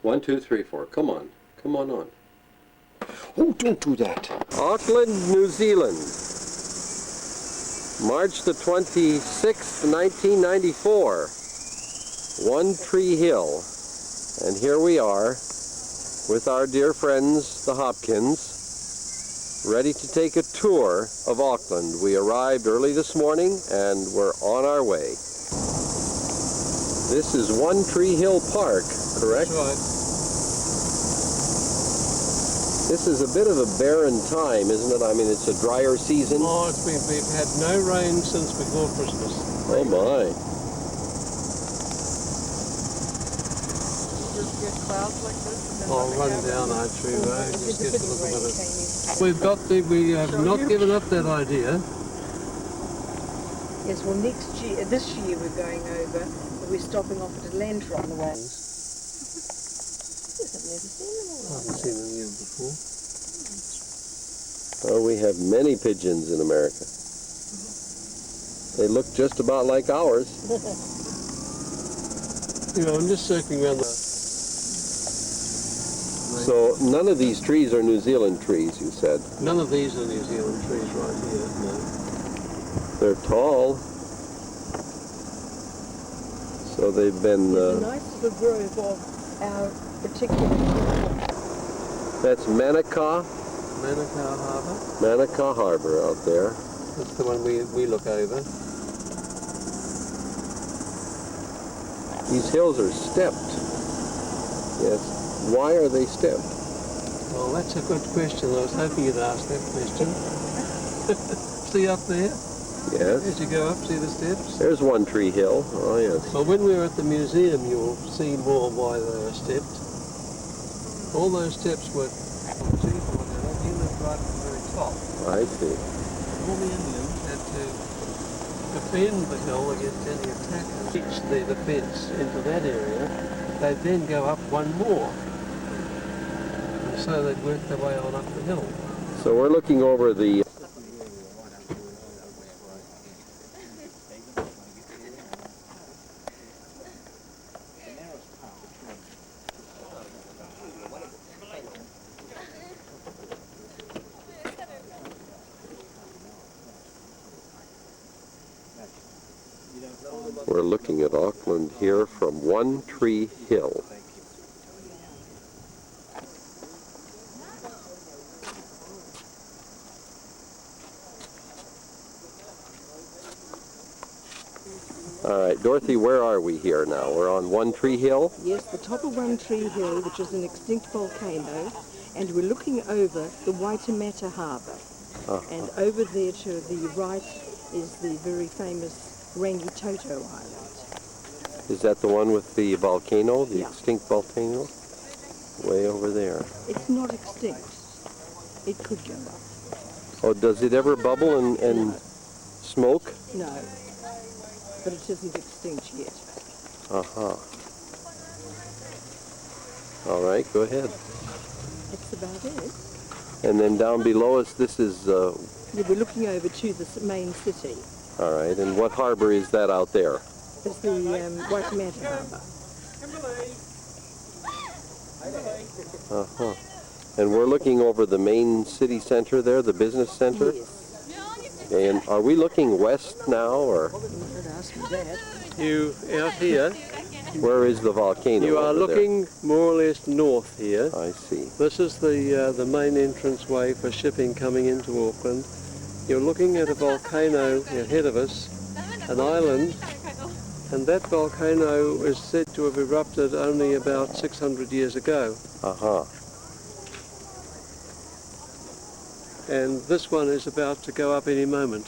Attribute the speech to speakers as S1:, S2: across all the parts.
S1: 1, 2, 3, 4. Come on. Come on.
S2: Oh, don't do that.
S1: Auckland, New Zealand. March the 26th, 1994. One Tree Hill. And here we are with our dear friends, the Hopkins, ready to take a tour of Auckland. We arrived early this morning and we're on our way. This is One Tree Hill Park, correct?
S3: That's right.
S1: This is a bit of a barren time, isn't it? I mean, it's a drier season.
S3: Oh, we've had no rain since before Christmas.
S1: Oh my.
S3: I'll run down our tree road, just get a look at it. We have not given up that idea.
S4: Yes, well this year we're going over, but we're stopping off at Atlanta on the way. Yes, I've never seen them all.
S3: I haven't seen them here before.
S1: Oh, we have many pigeons in America. They look just about like ours.
S3: You know, I'm just circling around the...
S1: So none of these trees are New Zealand trees, you said.
S3: None of these are New Zealand trees right here, no.
S1: They're tall. So they've been...
S4: There's a nice little grove of our particular...
S1: That's Manukau.
S3: Manukau Harbour.
S1: Manukau Harbour out there.
S3: That's the one we look over.
S1: These hills are stepped. Yes. Why are they stepped?
S3: Well, that's a good question. I was hoping you'd ask that question. See up there?
S1: Yes.
S3: As you go up, see the steps?
S1: There's One Tree Hill. Oh, yes.
S3: Well, when we're at the museum, you'll see more why they are stepped. All those steps were cheap or whatever, in the right at the very top.
S1: I see.
S3: All the Indians had to defend the hill against any attackers. Reach the defence into that area, they'd then go up one more. And so they'd work their way on up the hill.
S1: So we're looking over the... We're looking at Auckland here from One Tree Hill. All right, Dorothy, where are we here now? We're on One Tree Hill?
S4: Yes, the top of One Tree Hill, which is an extinct volcano, and we're looking over the Waitemata Harbour. And over there to the right is the very famous Rangitoto Island.
S1: Is that the one with the volcano, the
S4: Yeah.
S1: extinct volcano? Way over there.
S4: It's not extinct. It could go up.
S1: Oh, does it ever bubble and smoke?
S4: No, but it isn't extinct yet.
S1: Uh-huh. All right, go ahead.
S4: That's about it.
S1: And then down below us, this is,
S4: Yeah, we're looking over to the main city.
S1: all right, and what harbor is that out there?
S4: It's the Waitemata Harbour.
S1: Uh-huh. And we're looking over the main city center there, the business center?
S4: Yes.
S1: And are we looking west now, or
S4: Don't ask me that.
S3: You, out here,
S1: where is the volcano?
S3: you are
S1: over there?
S3: looking more or less north here.
S1: I see.
S3: This is the main entrance way for shipping coming into Auckland. You're looking at a volcano ahead of us, an island, and that volcano is said to have erupted only about 600 years ago.
S1: Uh-huh.
S3: And this one is about to go up any moment.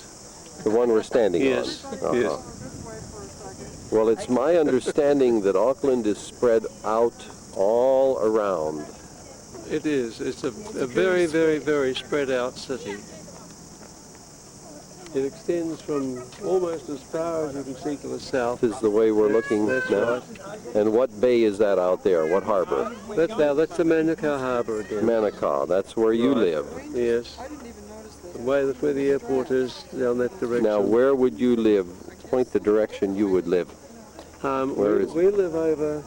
S1: The one we're standing
S3: Yes,
S1: on? Uh-huh.
S3: yes.
S1: Well, it's my understanding that Auckland is spread out all around.
S3: It is. It's a very, very, very spread out city. It extends from almost as far as you can see to the south.
S1: This is the way we're looking
S3: That's
S1: now.
S3: right.
S1: And what bay is that out there? What harbor?
S3: That's the Manukau Harbour again.
S1: Manukau. That's where you
S3: Right.
S1: live.
S3: Yes. That's where the airport is, down that direction.
S1: Now, where would you live? Point the direction you would live. Where is
S3: we live over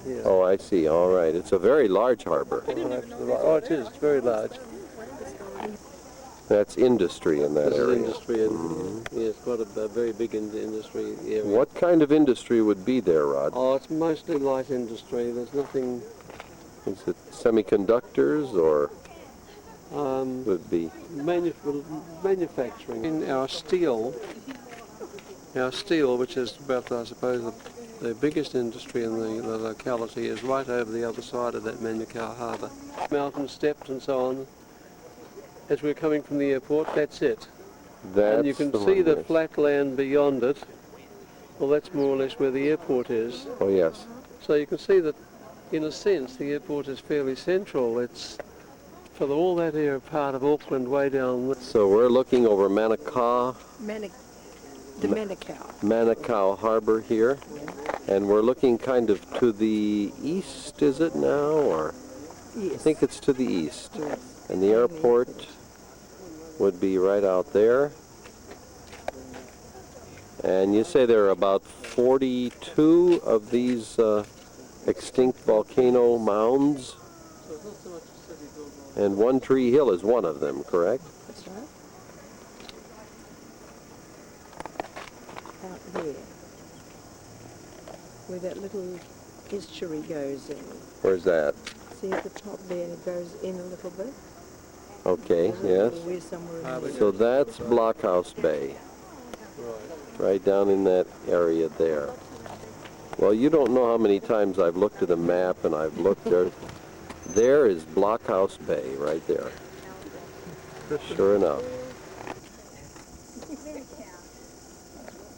S3: here.
S1: Oh, I see. All right. It's a very large harbor.
S3: Right to the right. Oh, it is. It's very large.
S1: That's industry in that
S3: This
S1: area.
S3: is industry, and yeah, it's quite a very big industry area.
S1: What kind of industry would be there, Rod?
S3: Oh, it's mostly light industry. There's nothing.
S1: Is it semiconductors or
S3: Um,
S1: would it be?
S3: manufacturing. In our steel, which is about, I suppose, the biggest industry in the locality, is right over the other side of that Manukau harbour. Mountain steps and so on. As we're coming from the airport, that's it.
S1: That's
S3: And you can
S1: the
S3: see
S1: one,
S3: the
S1: yes.
S3: flat land beyond it. Well, that's more or less where the airport is.
S1: Oh, yes.
S3: So you can see that, in a sense, the airport is fairly central. It's for all that area part of Auckland way down there.
S1: So we're looking over Manukau
S4: Manukau.
S1: Harbor here, and we're looking kind of to the east, is it now, or?
S4: Yes.
S1: I think it's to the east.
S4: Yes.
S1: And the airport would be right out there. And you say there are about 42 of these extinct volcano mounds,
S3: So it's not so much a city built
S1: and One Tree Hill is one of them, correct?
S4: That's right. Out there, where that little estuary goes in.
S1: Where's that?
S4: See at the top there, and it goes in a little bit.
S1: Okay, yes.
S4: Or we're somewhere in there.
S1: So that's Blockhouse Bay, right down in that area there. Well, you don't know how many times I've looked at a map and I've looked there. There is Blockhouse Bay right there. Sure enough.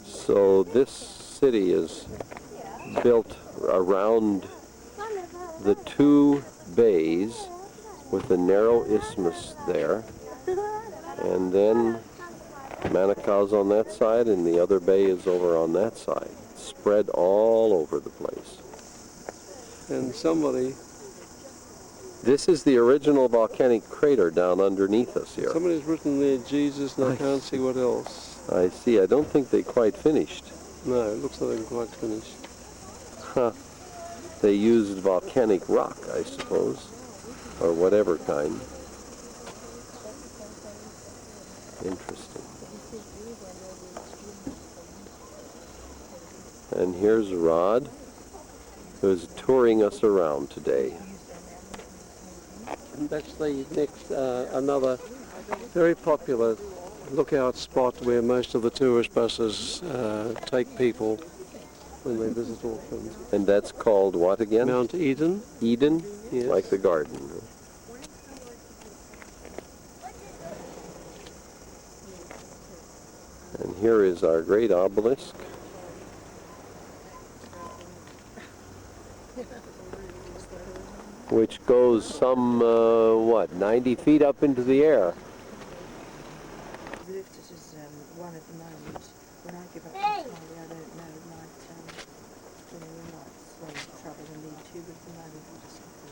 S1: So this city is built around the two bays with a narrow isthmus there, and then Manukau's on that side and the other bay is over on that side, spread all over the place.
S3: And somebody
S1: This is the original volcanic crater down underneath us here.
S3: Somebody's written there Jesus, and I can't see what else.
S1: I see. I don't think they quite finished.
S3: No, it looks like they're quite finished.
S1: Huh. They used volcanic rock, I suppose, or whatever kind. Interesting. And here's Rod, who's touring us around today.
S3: And that's the next, another very popular lookout spot where most of the tourist buses take people when they visit Auckland.
S1: And that's called what again?
S3: Mount Eden.
S1: Eden?
S3: Yes.
S1: Like the garden. And here is our great obelisk. Which goes some, 90 feet up into the air.
S4: This is one at the moment. When I give up entirely, I don't know, it might, we might swing into trouble and need to, but at the moment we'll just have to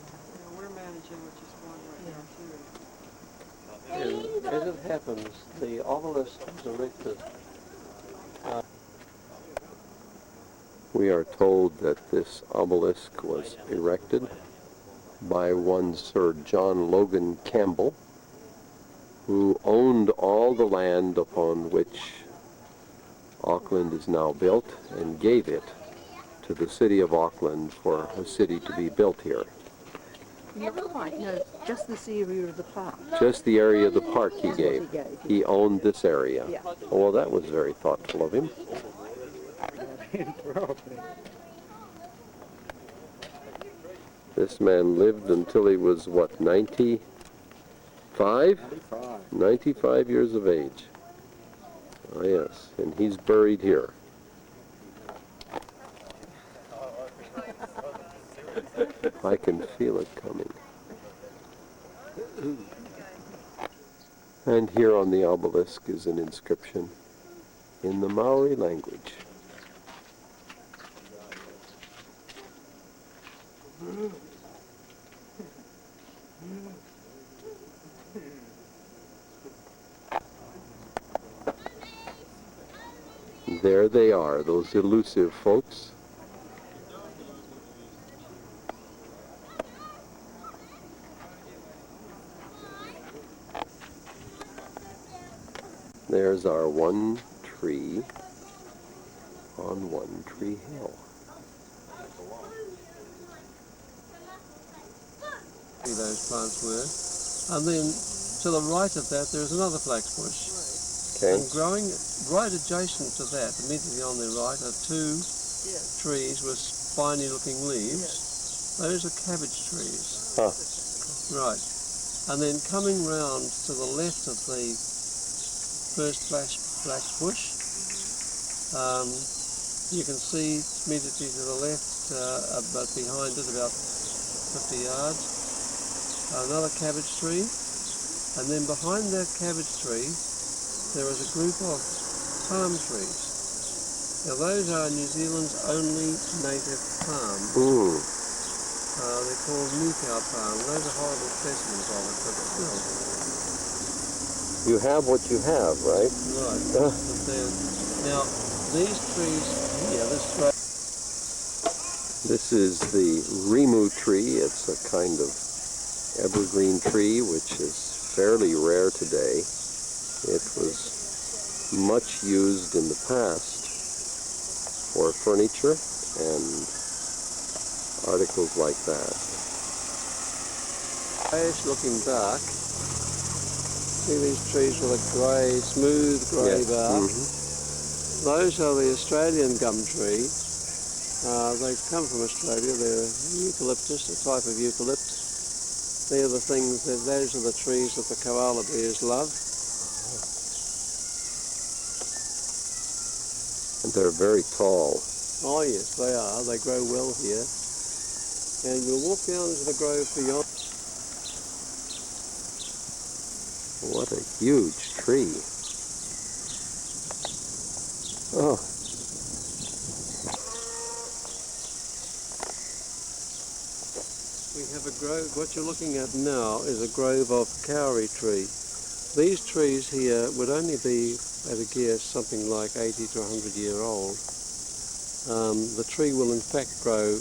S5: We're managing with just one right now, too.
S3: And as it happens, the obelisk was erected.
S1: We are told that this obelisk was erected by one Sir John Logan Campbell, who owned all the land upon which Auckland is now built and gave it to the city of Auckland for a city to be built here.
S4: Not quite, no, just this area of the park.
S1: Just the area of the park he
S4: Is what
S1: gave.
S4: he gave.
S1: He owned this area.
S4: Yeah.
S1: Oh, well, that was very thoughtful of him. This man lived until he was, what, 95? 95 years of age. Oh, yes, and he's buried here. I can feel it coming. And here on the obelisk is an inscription in the Maori language. There they are, those elusive folks, There's our one tree on One Tree Hill.
S3: Those plants were. And then to the right of that there's another flax bush.
S1: Okay.
S3: And growing right adjacent to that, immediately on the right, are two trees with spiny looking leaves. Those are cabbage trees.
S1: Huh.
S3: Right. And then coming round to the left of the first flax bush, you can see immediately to the left, but behind it about 50 yards, another cabbage tree, and then behind that cabbage tree there is a group of palm trees. Now those are New Zealand's only native palm.
S1: Ooh.
S3: They're called Newcow palm. Those are horrible specimens of it, but still.
S1: You have what you have, right?
S3: Right.
S1: Uh.
S3: Now these trees here,
S1: This is the Rimu tree. It's a kind of evergreen tree which is fairly rare today. It was much used in the past for furniture and articles like that.
S3: grayish looking bark. See these trees with a grey, smooth grey
S1: Yes.
S3: bark?
S1: Mhm.
S3: Those are the Australian gum tree. They come from Australia. They're eucalyptus, a type of eucalypt. They're the things those are the trees that the koala bears love.
S1: And they're very tall.
S3: Oh yes, they are. They grow well here. And we'll walk down into the grove beyond.
S1: What a huge tree. Oh.
S3: We have a grove. What you're looking at now is a grove of kauri tree. These trees here would only be, at a guess, something like 80 to 100 year old. The tree will in fact grow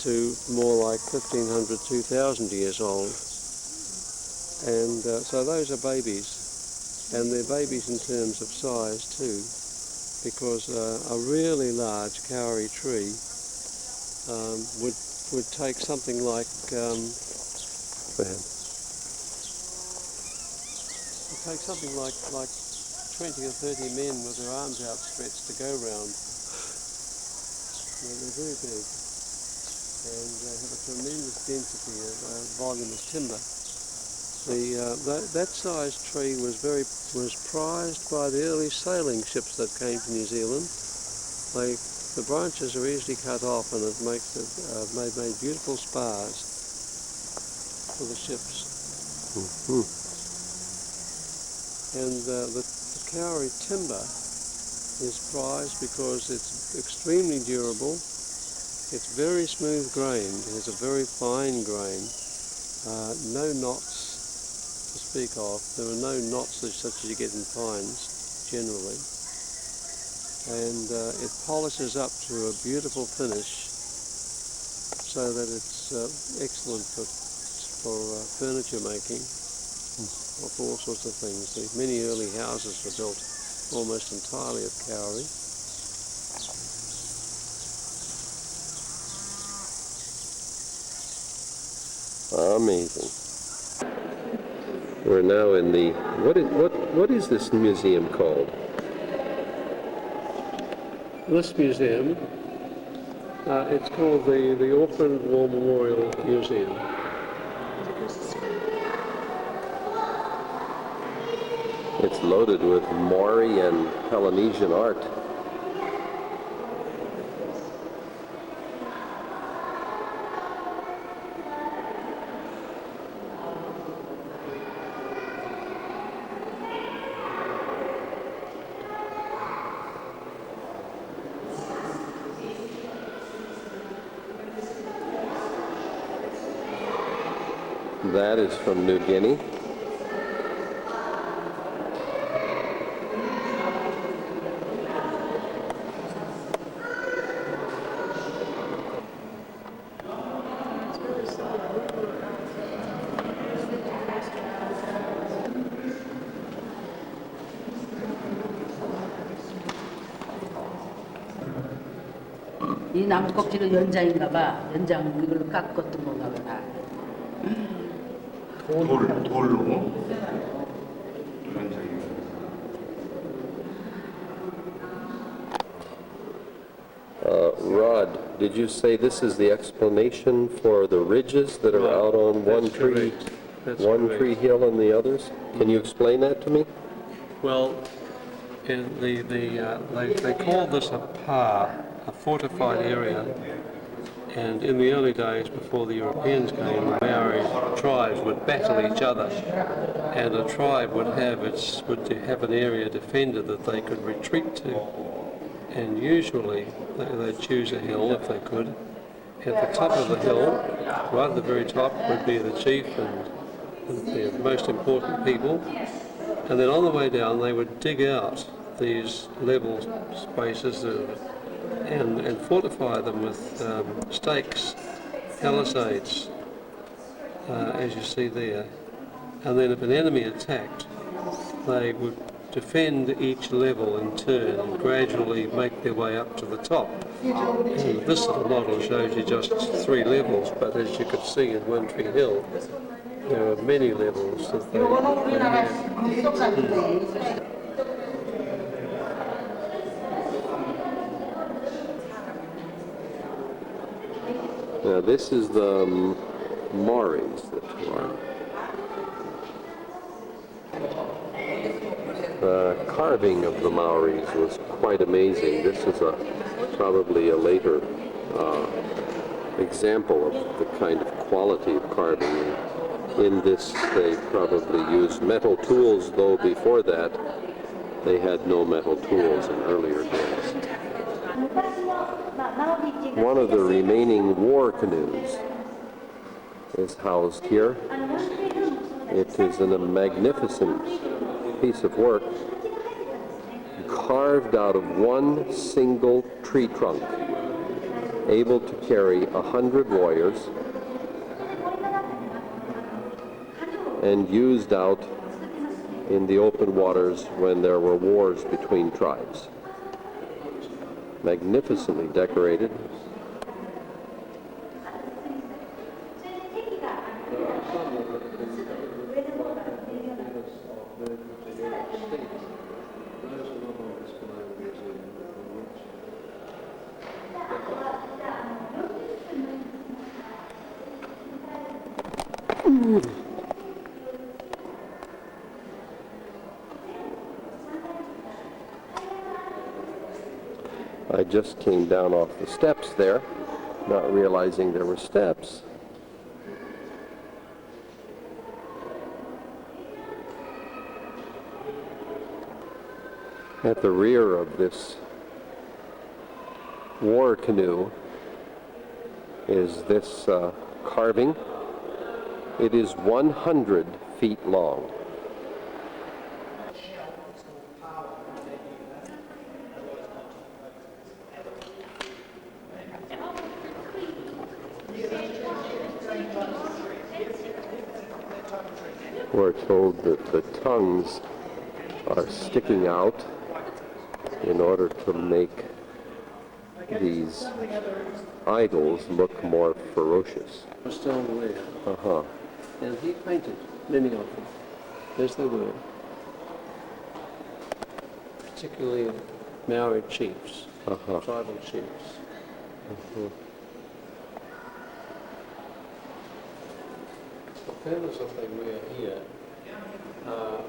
S3: to more like 1,500, 2,000 years old. And so those are babies. And they're babies in terms of size too, because a really large kauri tree would take something like
S1: Go ahead.
S3: It takes something like 20 or 30 men with their arms outstretched to go round. They're very big and they have a tremendous density of volume of timber. That size tree was prized by the early sailing ships that came to New Zealand. The branches are easily cut off and it makes it made beautiful spars for the ships.
S1: Mm-hmm.
S3: And the kauri timber is prized because it's extremely durable, it's very smooth grained, it has a very fine grain, no knots to speak of. There are no knots such as you get in pines generally, and it polishes up to a beautiful finish so that it's excellent for furniture making. Of all sorts of things. Many early houses were built almost entirely of kauri.
S1: Amazing. We're now in the what is this museum called?
S3: This museum, it's called the Auckland War Memorial Museum.
S1: It's loaded with Maori and Polynesian art. That is from New Guinea.
S6: 이 나무 껍질은 연장인가 봐. 연장 이걸로 깎았던 건가 보다.
S2: 돌로.
S1: Rod, did you say this is the explanation for the ridges that are
S3: Right.
S1: out on
S3: That's correct. That's
S1: one
S3: correct.
S1: tree hill and the others? Can you explain that to me?
S3: Well, they call this a pa, a fortified area, and in the early days before the Europeans came, the Maori tribes would battle each other, and a tribe would have an area defended that they could retreat to, and usually they'd choose a hill if they could. At the top of the hill, right at the very top, would be the chief and the most important people. And then on the way down, they would dig out these level spaces and fortify them with stakes, palisades, as you see there. And then if an enemy attacked, they would defend each level in turn and gradually make their way up to the top. And this little model shows you just 3 levels, but as you could see in One Tree Hill, there are many levels that they had.
S1: Now this is the Maoris that are. The carving of the Maoris was quite amazing. This is probably a later example of the kind of quality of carving. In this, they probably used metal tools, though before that, they had no metal tools in earlier days. One of the remaining war canoes is housed here. It is in a magnificent piece of work carved out of one single tree trunk, able to carry 100 warriors and used out in the open waters when there were wars between tribes. Magnificently decorated. I just came down off the steps there, not realizing there were steps. At the rear of this war canoe is this carving. It is 100 feet long. We're told that the tongues are sticking out in order to make these idols look more ferocious.
S3: Still there.
S1: Uh-huh.
S3: And he painted many of them, as they were, particularly Maori chiefs, tribal chiefs. The feathers that they wear here are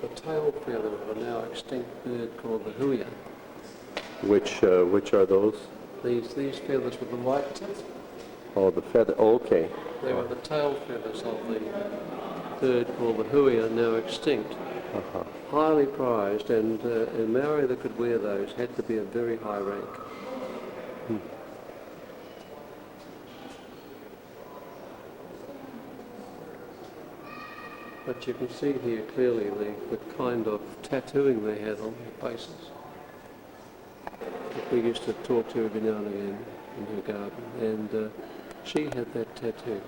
S3: the tail feather of a now extinct bird called the huia.
S1: Which are those?
S3: These feathers with the white tip.
S1: Oh, the feather. Oh, okay.
S3: They were the tail feathers of the bird called the huia, now extinct. Highly prized, and a Maori that could wear those had to be a very high rank. But you can see here clearly the kind of tattooing they had on their faces. We used to talk to her every now and again in her garden, and she had that tattoo.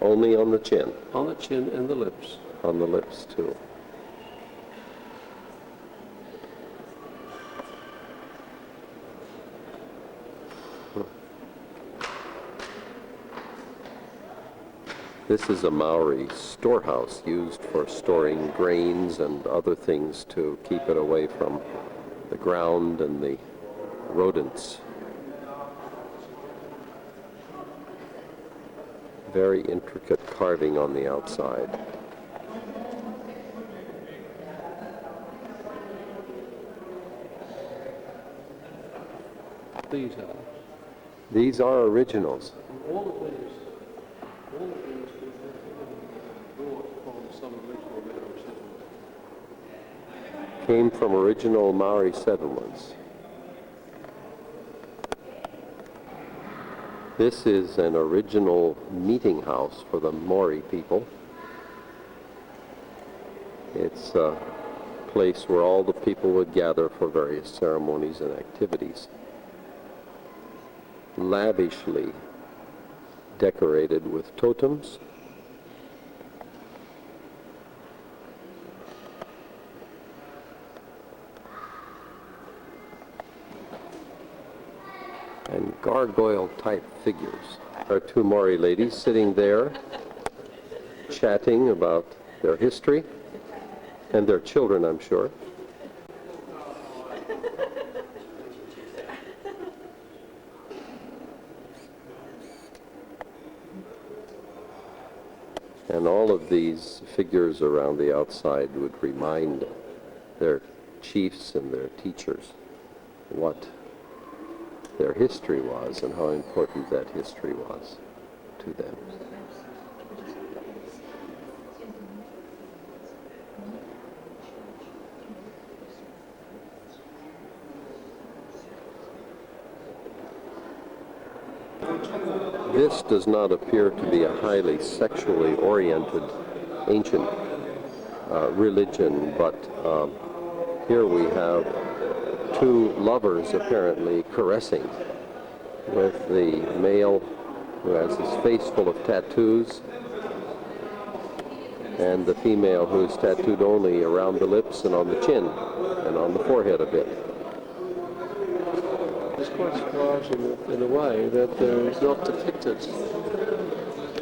S1: Only on the chin?
S3: On the chin and the lips.
S1: On the lips, too. This is a Maori storehouse used for storing grains and other things to keep it away from the ground and the rodents. Very intricate carving on the outside. These are originals.
S3: All of these brought from some original Maori settlement.
S1: Came from original Maori settlements. This is an original meeting house for the Maori people. It's a place where all the people would gather for various ceremonies and activities. Lavishly decorated with totems. And gargoyle-type figures. There are two Maori ladies sitting there, chatting about their history, and their children, I'm sure. And all of these figures around the outside would remind their chiefs and their teachers what their history was and how important that history was to them. This does not appear to be a highly sexually oriented ancient religion, but here we have two lovers apparently caressing, with the male who has his face full of tattoos and the female who is tattooed only around the lips and on the chin and on the forehead a bit.
S3: It's quite surprising in a way that it's not depicted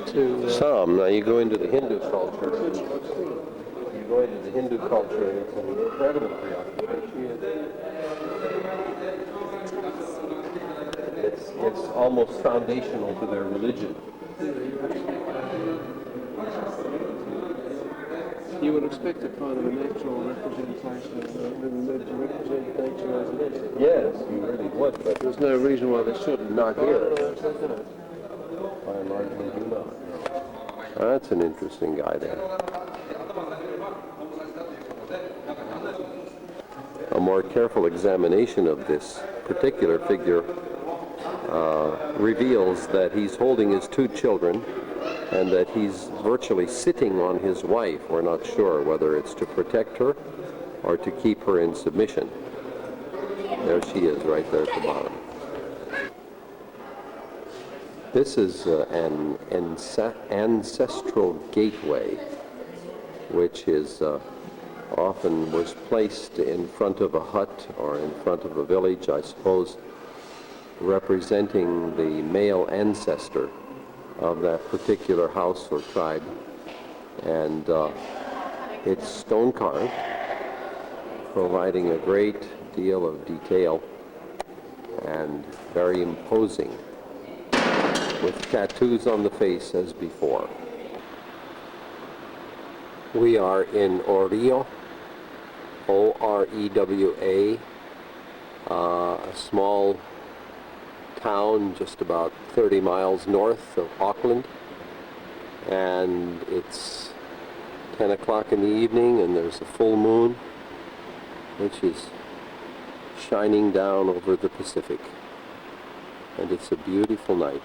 S3: to...
S1: Some. Now you go into the Hindu culture, you go into the Hindu culture and it's an incredible preoccupation. It's almost foundational to their religion.
S3: You would expect a kind of a natural representation to represent nature as it is.
S1: Yes, you really would, but
S3: There's no reason why they shouldn't.
S1: not here.
S3: No, they don't.
S1: By and large, they do not. That's an interesting guy there. A more careful examination of this particular figure reveals that he's holding his two children and that he's virtually sitting on his wife. We're not sure whether it's to protect her or to keep her in submission. There she is right there at the bottom. This is an ancestral gateway, which is often was placed in front of a hut or in front of a village, I suppose, representing the male ancestor of that particular house or tribe. And it's stone carved, providing a great deal of detail and very imposing, with tattoos on the face as before. We are in Orewa, O-R-E-W-A, a small town just about 30 miles north of Auckland, and it's 10 o'clock in the evening and there's a full moon which is shining down over the Pacific, and it's a beautiful night.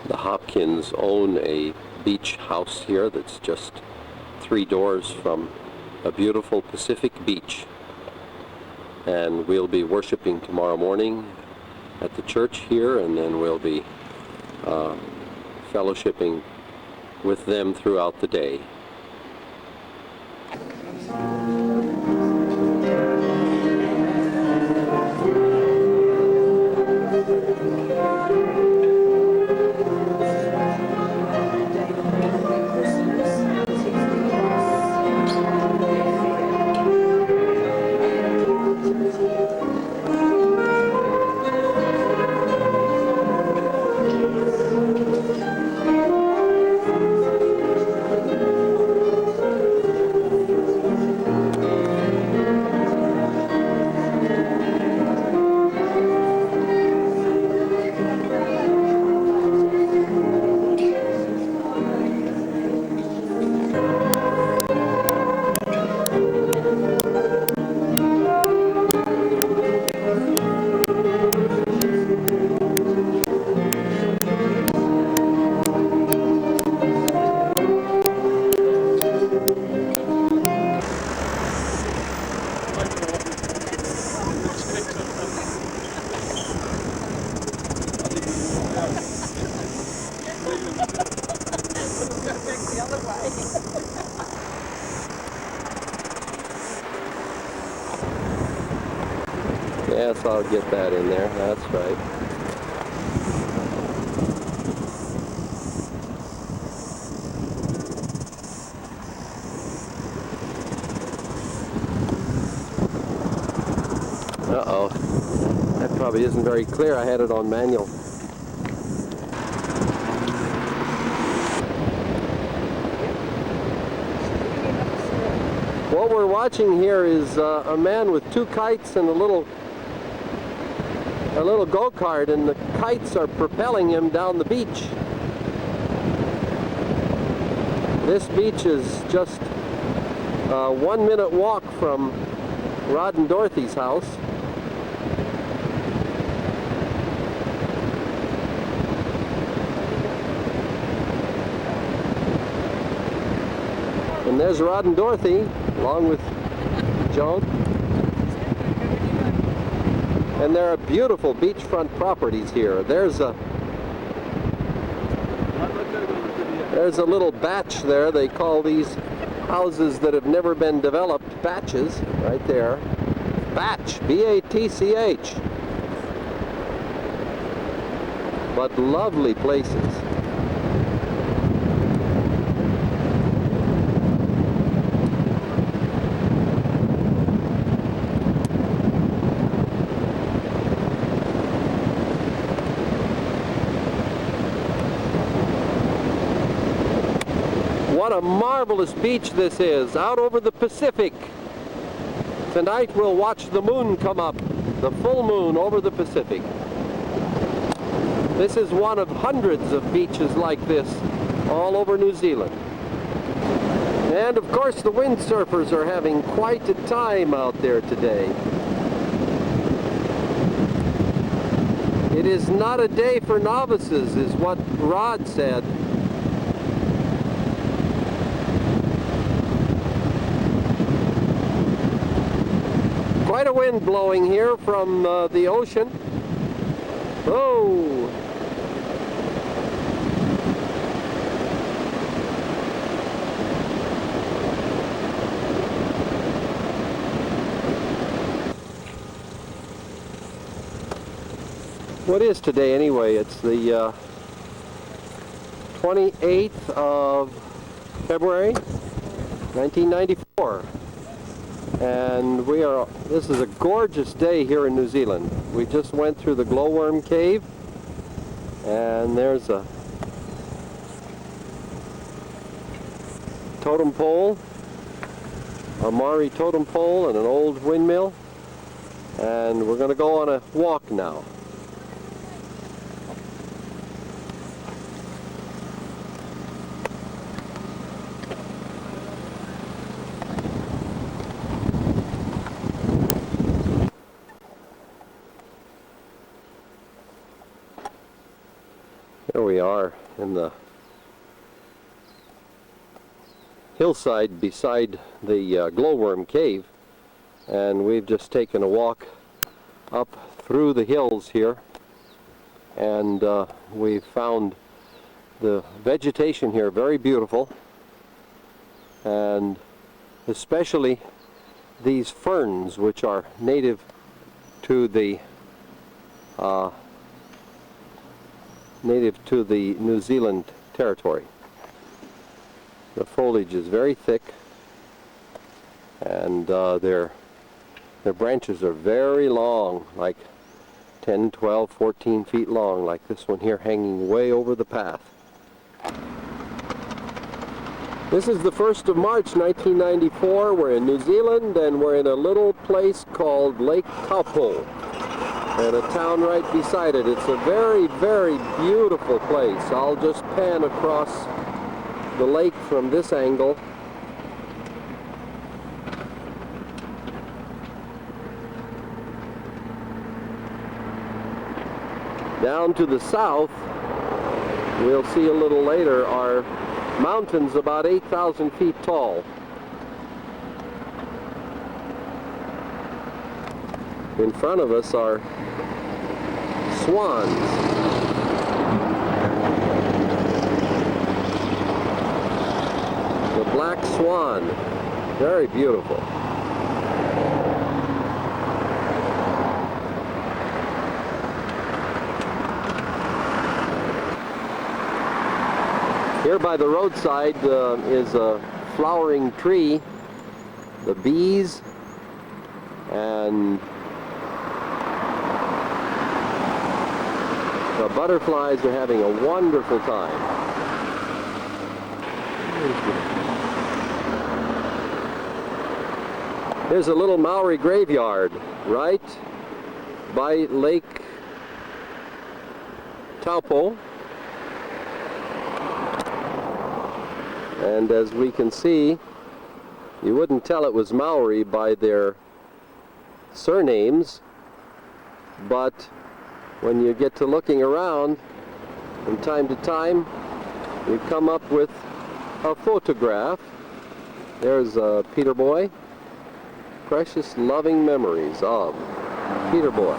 S1: The Hopkins own a beach house here that's just 3 doors from a beautiful Pacific beach. And we'll be worshiping tomorrow morning at the church here, and then we'll be fellowshipping with them throughout the day. Yes, I'll get that in there. That's right. Uh-oh. That probably isn't very clear. I had it on manual. What we're watching here is a man with two kites and a little go-kart, and the kites are propelling him down the beach. This beach is just a 1-minute walk from Rod and Dorothy's house. And there's Rod and Dorothy, along with Joan. And there are beautiful beachfront properties here. There's a little batch there. They call these houses that have never been developed batches, right there. Batch, B-A-T-C-H. But lovely places. What a marvelous beach this is, out over the Pacific. Tonight we'll watch the moon come up, the full moon over the Pacific. This is one of hundreds of beaches like this all over New Zealand. And of course the windsurfers are having quite a time out there today. It is not a day for novices, is what Rod said. Quite a wind blowing here from the ocean. Oh! What is today anyway? It's the 28th of February, 1994. And this is a gorgeous day here in New Zealand. We just went through the glowworm cave, and there's a totem pole, a Maori totem pole, and an old windmill. And we're going to go on a walk now. There we are in the hillside beside the glowworm cave. And we've just taken a walk up through the hills here, and we've found the vegetation here very beautiful, and especially these ferns, which are native to the New Zealand territory. The foliage is very thick, and their branches are very long, like 10, 12, 14 feet long, like this one here hanging way over the path. This is the 1st of March 1994. We're in New Zealand, and we're in a little place called Lake Taupo, and a town right beside it. It's a very, very beautiful place. I'll just pan across the lake from this angle. Down to the south, we'll see a little later, are mountains about 8,000 feet tall. In front of us are swans. The black swan, very beautiful. Here by the roadside is a flowering tree. The bees and the butterflies are having a wonderful time. There's a little Maori graveyard right by Lake Taupo. And as we can see, you wouldn't tell it was Maori by their surnames, but when you get to looking around from time to time, you come up with a photograph. There's Peter Boy. Precious loving memories of Peter Boy.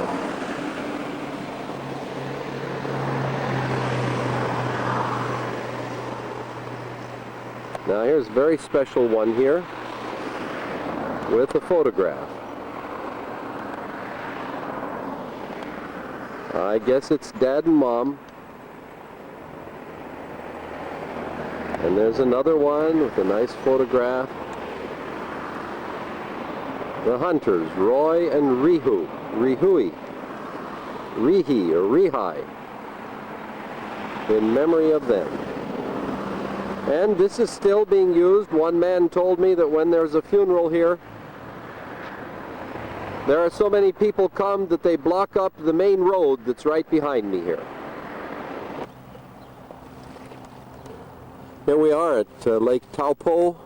S1: Now here's a very special one here with a photograph. I guess it's Dad and Mom. And there's another one with a nice photograph. The hunters, Roy and Rihi, or Rihi, in memory of them. And this is still being used. One man told me that when there's a funeral here, there are so many people come that they block up the main road that's right behind me here. Here we are at Lake Taupo,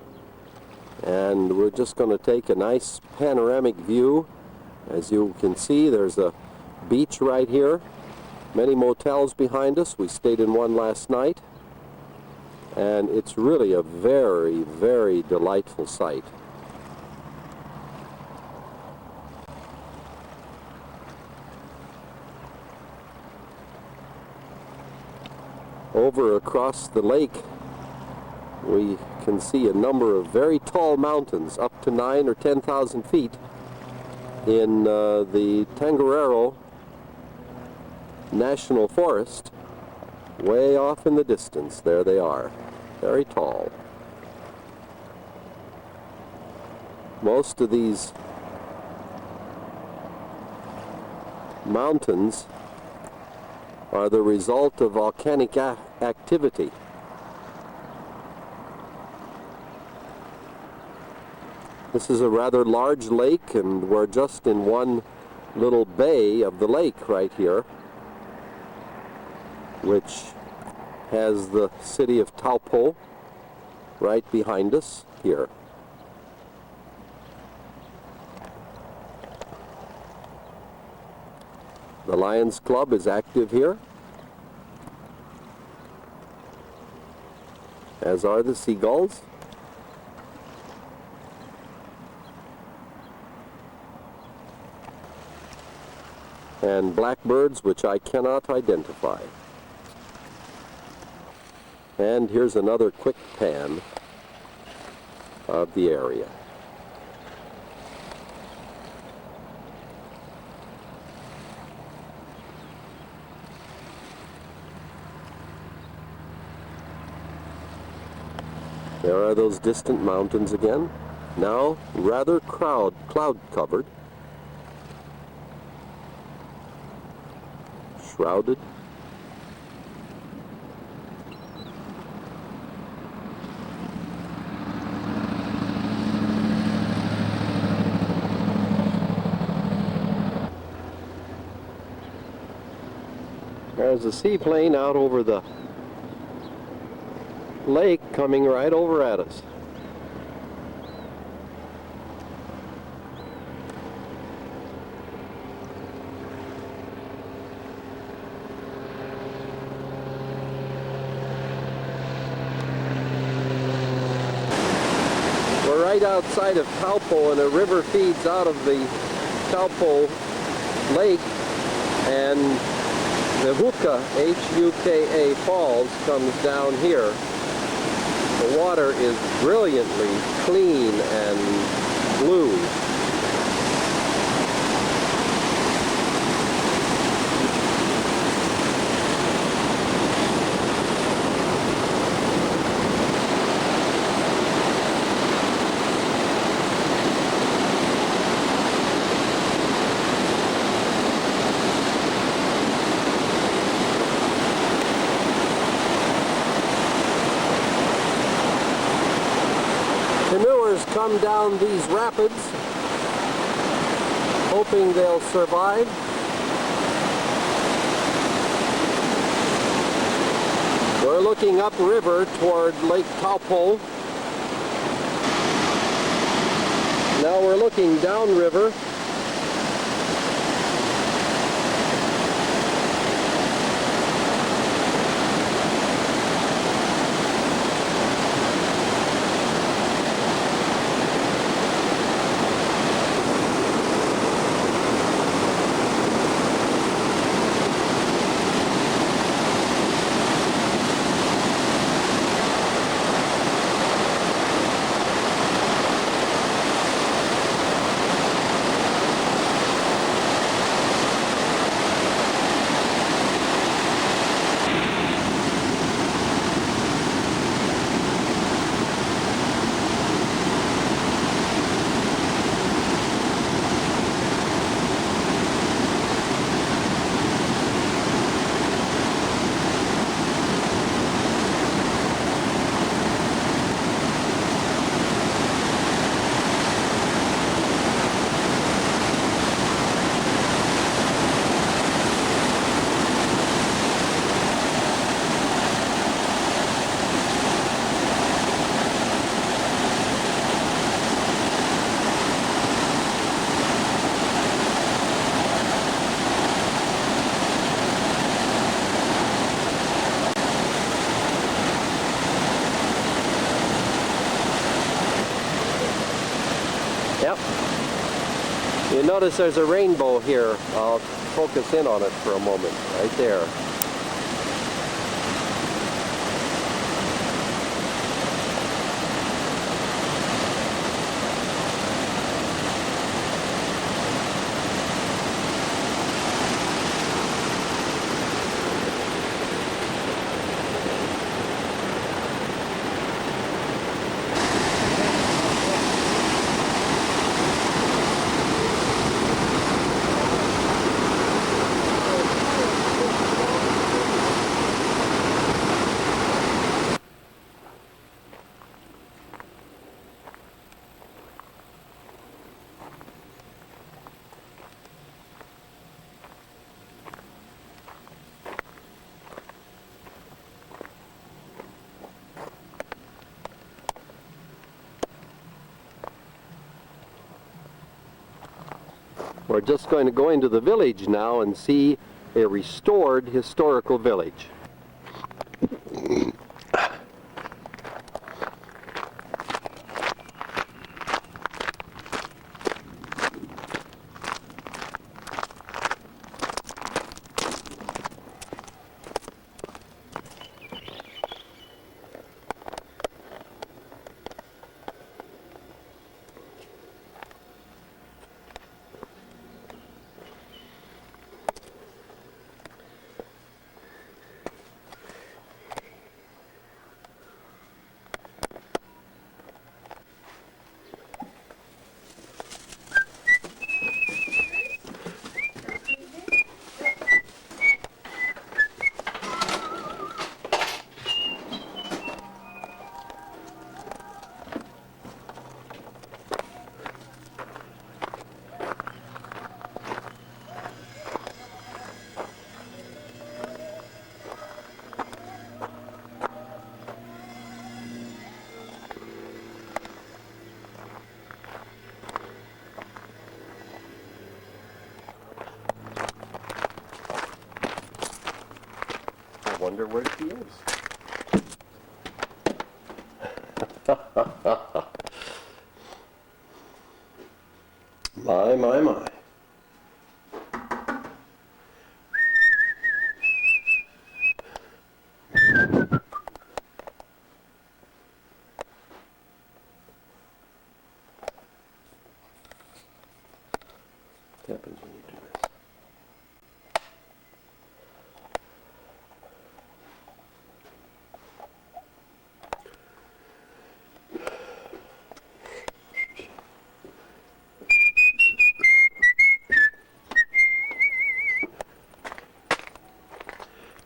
S1: and we're just going to take a nice panoramic view. As you can see, there's a beach right here. Many motels behind us. We stayed in one last night. And it's really a very, very delightful sight. Over across the lake, we can see a number of very tall mountains, up to 9,000 or 10,000 feet, in the Tongariro National Forest. Way off in the distance, there they are, very tall. Most of these mountains are the result of volcanic activity. This is a rather large lake, and we're just in one little bay of the lake right here, which has the city of Taupo right behind us here. The Lions Club is active here, as are the seagulls. and blackbirds which I cannot identify. And here's another quick pan of the area. There are those distant mountains again, now rather cloud-covered, shrouded. There's a seaplane out over the lake coming right over at us. We're right outside of Taupo, and a river feeds out of the Taupo lake, and the Huka, H-U-K-A Falls, comes down here. The water is brilliantly clean and blue. Canoers come down these rapids, hoping they'll survive. We're looking upriver toward Lake Taupo. Now we're looking downriver. Yep. You notice there's a rainbow here. I'll focus in on it for a moment, right there. We're just going to go into the village now and see a restored historical village. wonder where she is. My, my, my. What happens when you do this?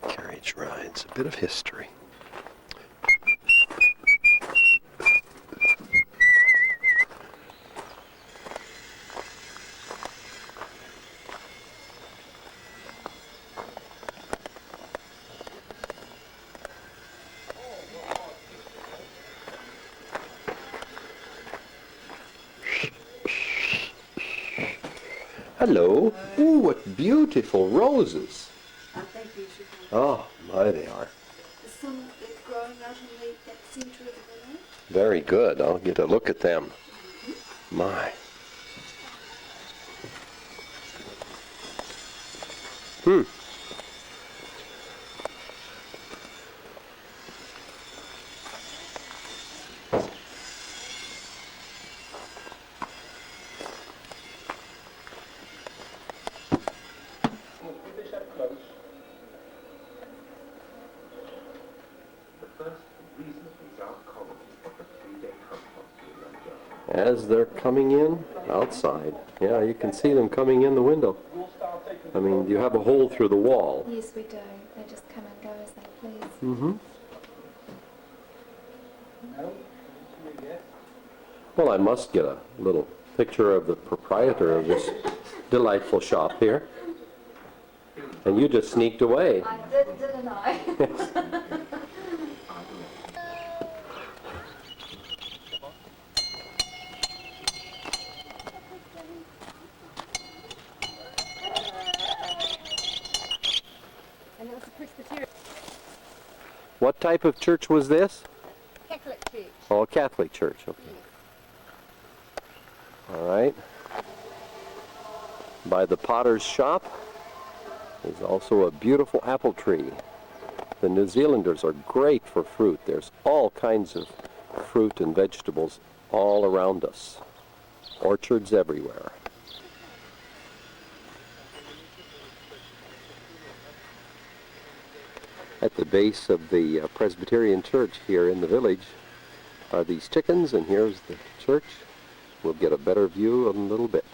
S1: Carriage rides, a bit of history. Hello. Ooh, what beautiful roses.
S5: I think you should have
S1: Oh, my, they are.
S5: some that's growing out in that centre of the village.
S1: Very good. I'll get a look at them. My. Hmm. As they're coming in outside. Yeah, you can see them coming in the window. I mean, you have a hole through the wall.
S7: Yes, we do. They just come and go as they please.
S1: Mm-hmm. Well, I must get a little picture of the proprietor of this delightful shop here. And you just sneaked away.
S7: I did, didn't I?
S5: And it was a Presbyterian
S1: What type of church was this?
S5: Catholic church.
S1: Oh, a Catholic church. Okay. All right. By the potter's shop is also a beautiful apple tree. The New Zealanders are great for fruit. There's all kinds of fruit and vegetables all around us. Orchards everywhere. At the base of the Presbyterian church here in the village are these chickens, and here's the church. We'll get a better view in a little bit.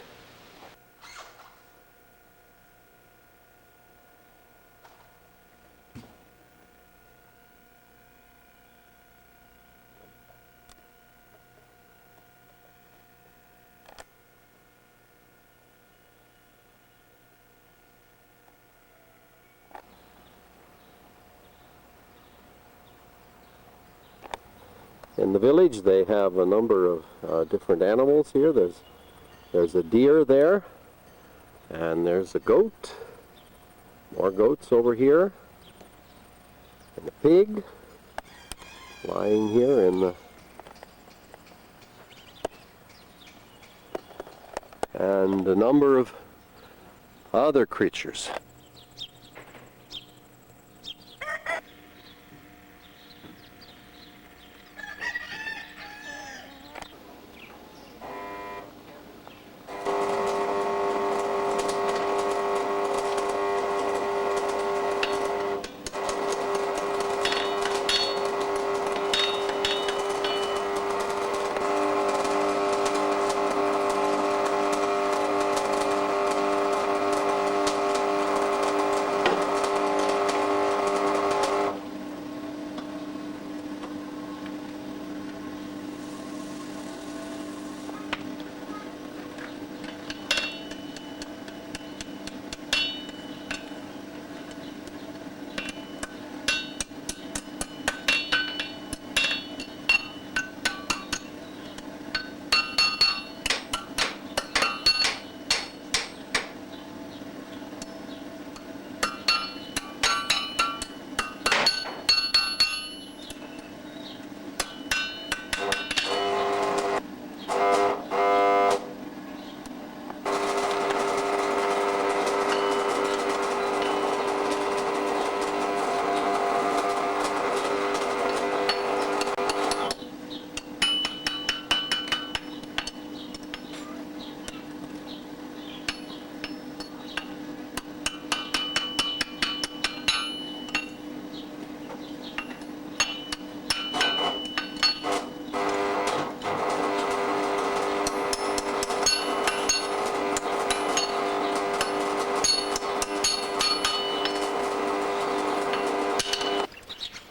S1: In the village, they have a number of different animals here. There's a deer there, and there's a goat. More goats over here, and a pig lying here in the, and a number of other creatures.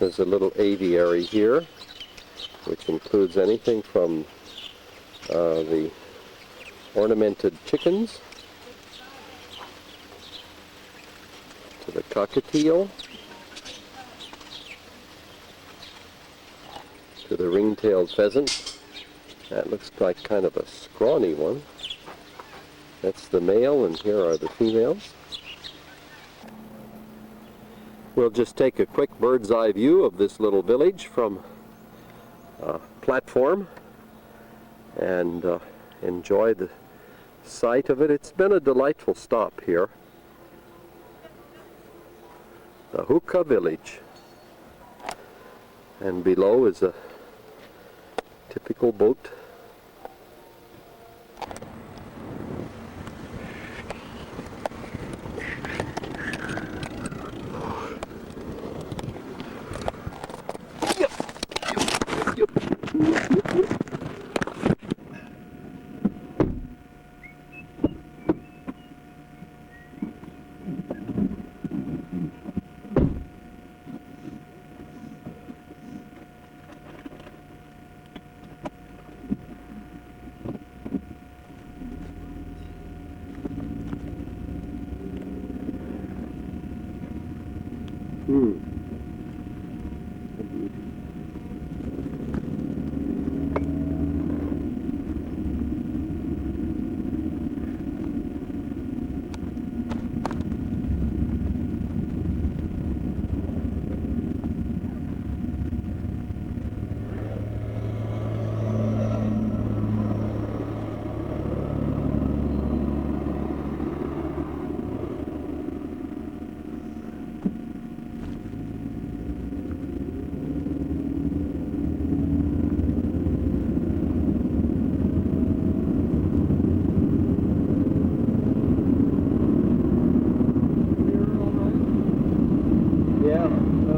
S1: There's a little aviary here, which includes anything from the ornamented chickens to the cockatiel to the ring-tailed pheasant. That looks like kind of a scrawny one. That's the male, and here are the females. We'll just take a quick bird's eye view of this little village from a platform and enjoy the sight of it. It's been a delightful stop here. The Hukah village. And below is a typical boat.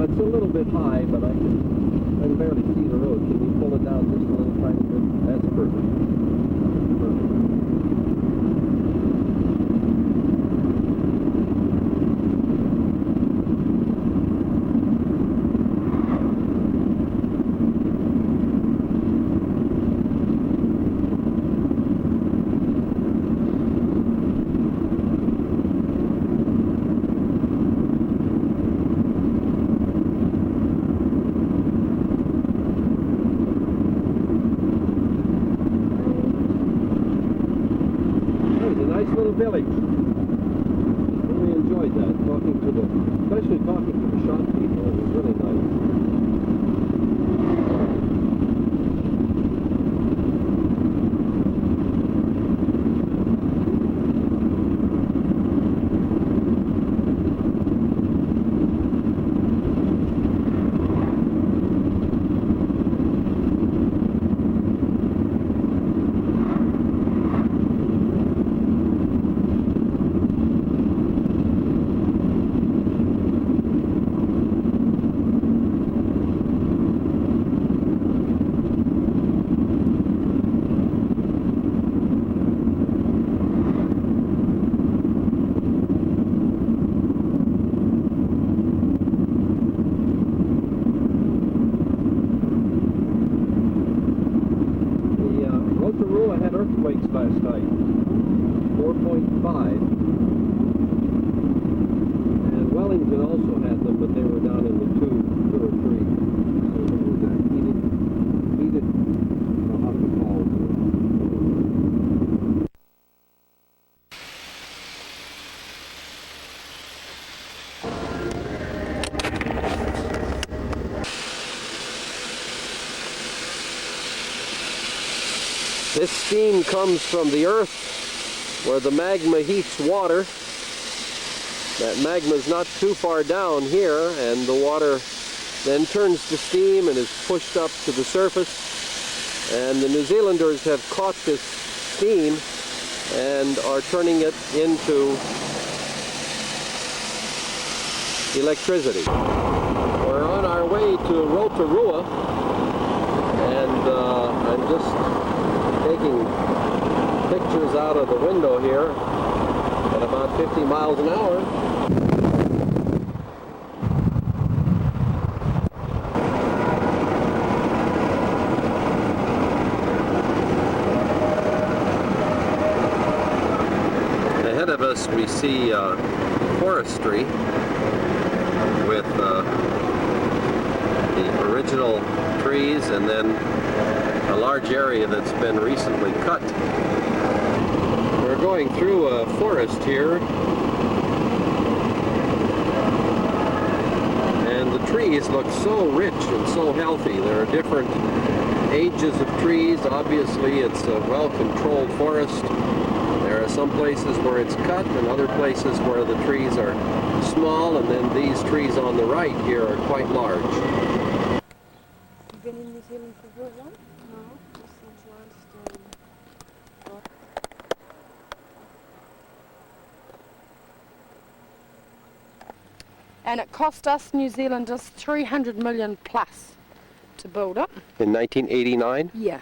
S1: It's a little bit high, but I can barely see the road. Can you pull it down just a little tiny bit? That's perfect. Village. Really enjoyed that, especially talking to the shop people. It was really nice. Rotorua had earthquakes last night, 4.5, and Wellington also had them, but they were down in the 2 or 3. So it was heated, I'll have to call it. This steam comes from the earth where the magma heats water. That magma is not too far down here, and the water then turns to steam and is pushed up to the surface. And the New Zealanders have caught this steam and are turning it into electricity. We're on our way to Rotorua, and I'm just taking pictures out of the window here at about 50 miles an hour. see forestry with the original trees and then a large area that's been recently cut. We're going through a forest here, and the trees look so rich and so healthy. There are different ages of trees. Obviously it's a well-controlled forest. There are some places where it's cut and other places where the trees are small, and then these trees on the right here are quite large.
S5: You've been in New Zealand for very long? No, just since last
S8: And it cost us New Zealanders 300 million plus to build it.
S1: In 1989?
S8: Yeah.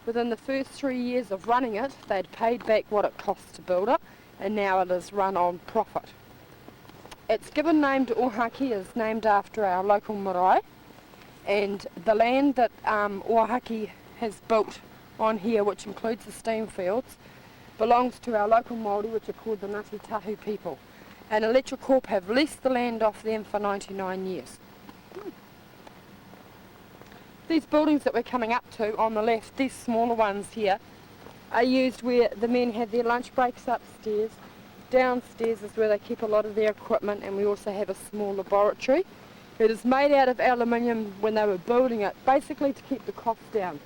S8: Within the first 3 years of running it, they'd paid back what it cost to build it, and now it is run on profit. Its given name to Ohaaki is named after our local marae, and the land that Ohaaki has built on here, which includes the steam fields, belongs to our local Māori, which are called the Ngāti Tahu people. And Electric Corp have leased the land off them for 99 years. These buildings that we're coming up to on the left, these smaller ones here, are used where the men have their lunch breaks upstairs. Downstairs is where they keep a lot of their equipment, and we also have a small laboratory. It is made out of aluminium when they were building it, basically to keep the cost down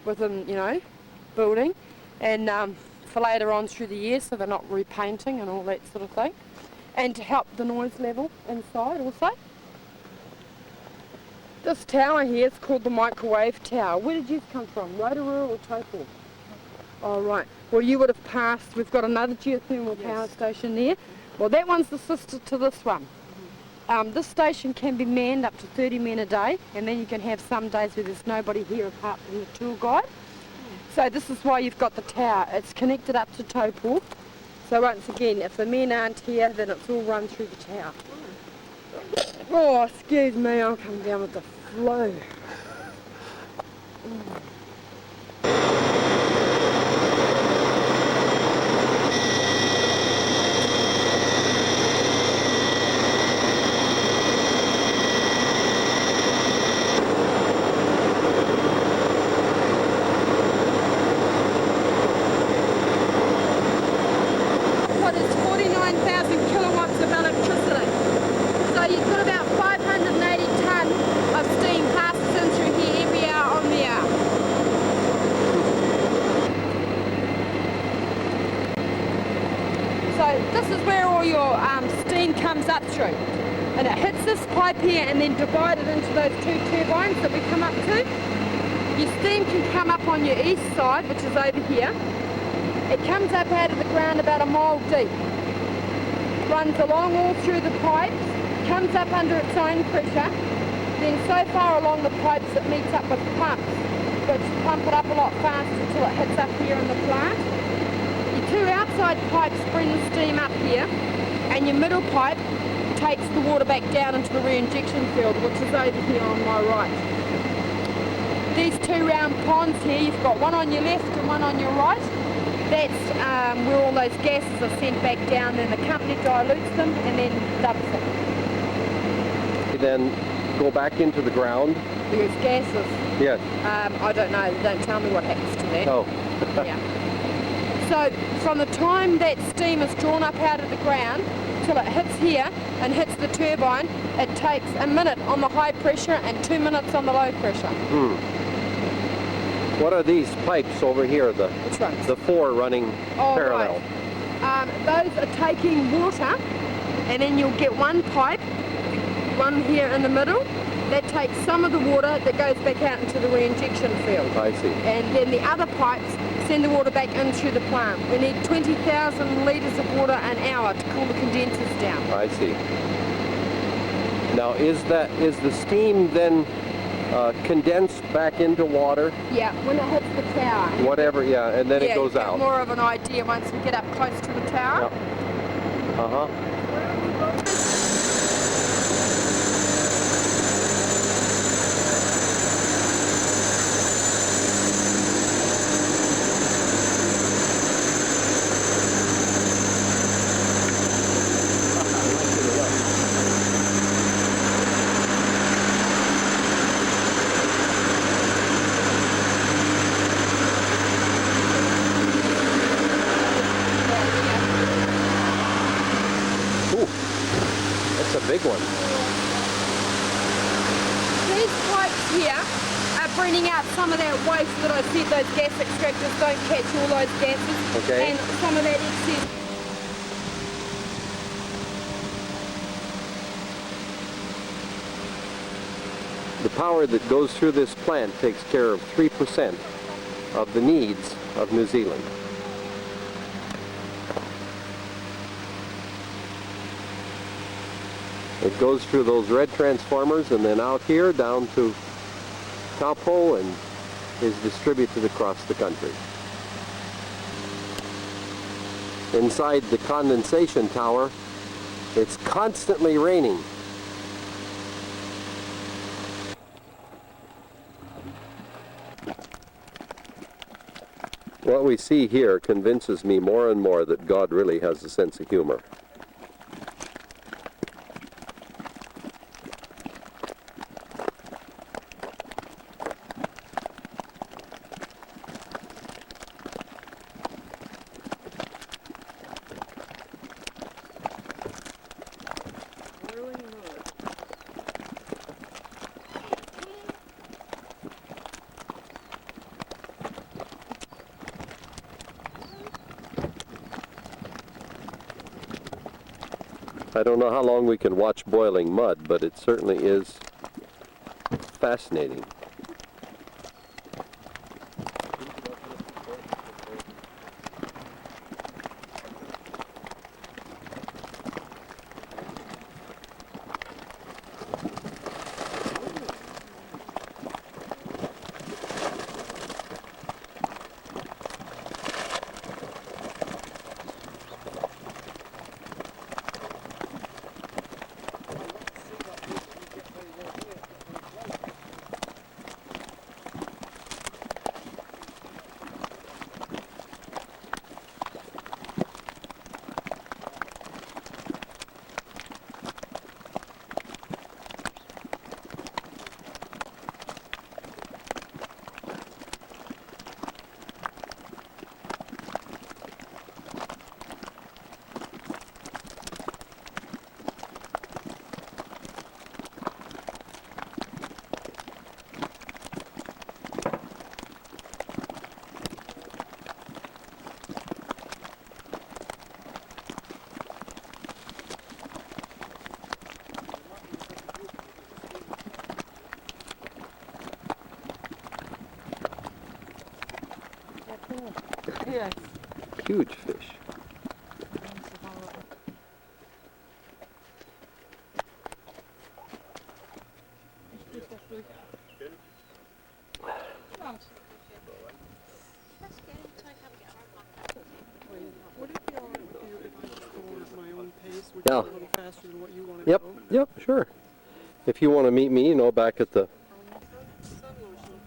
S8: within, you know, building, and for later on through the year so they're not repainting and all that sort of thing, and to help the noise level inside also. This tower here is called the microwave tower. Where did you come from, Rotorua or Taupo? Oh right, well you would have passed, we've got another geothermal power station there. Well that one's the sister to this one. This station can be manned up to 30 men a day, and then you can have some days where there's nobody here apart from the tour guide. So this is why you've got the tower. It's connected up to Taupo. So once again, if the men aren't here, then it's all run through the tower. Oh, excuse me, I'll come down with the flu. What is 49,000 kilowatts of electricity? So you've got about 580 tonne of steam passes in through here every hour on the hour. So this is where all your steam comes up through. And it hits this pipe here and then divided into those two turbines that we come up to. Your steam can come up on your east side, which is over here. It comes up out of the ground about a mile deep. Runs along all through the pipes, comes up under its own pressure, then so far along the pipes it meets up with pumps, which pump it up a lot faster until it hits up here in the plant. Your two outside pipes bring the steam up here, and your middle pipe takes the water back down into the reinjection field, which is over here on my right. These two round ponds here, you've got one on your left and one on your right. That's where all those gases are sent back down, then the company dilutes them and then dumps them.
S1: You then go back into the ground?
S8: There's gases.
S1: Yes.
S8: I don't know, they don't tell me what happens to that.
S1: Oh.
S8: Yeah. So from the time that steam is drawn up out of the ground till it hits here and hits the turbine, it takes a minute on the high pressure and 2 minutes on the low pressure.
S1: What are these pipes over here?
S8: Which ones?
S1: The four running parallel.
S8: Right. Those are taking water, and then you'll get one pipe, one here in the middle, that takes some of the water that goes back out into the reinjection field.
S1: I see.
S8: And then the other pipes send the water back into the plant. We need 20,000 litres of water an hour to cool the condensers down.
S1: I see. Now is the steam then condensed back into water?
S8: Yeah, when it hits the tower.
S1: Whatever, yeah, and then it goes
S8: you get
S1: out.
S8: more of an idea once we get up close to the tower.
S1: Yep. Uh-huh. a big one.
S8: These pipes here are bringing out some of that waste that I said those gas extractors don't catch all those gases.
S1: Okay.
S8: And some of that excess.
S1: The power that goes through this plant takes care of 3% of the needs of New Zealand. It goes through those red transformers and then out here down to Taupo and is distributed across the country. Inside the condensation tower, it's constantly raining. What we see here convinces me more and more that God really has a sense of humor. I don't know how long we can watch boiling mud, but it certainly is fascinating.
S5: Yes.
S1: Huge fish.
S5: Would it be all right with you if I just go on at my own pace, which
S1: Yeah.
S5: is a little faster than what you want to
S1: Yep,
S5: go?
S1: yep, sure. If you want to meet me, you know, back at the...
S5: Sun lotion.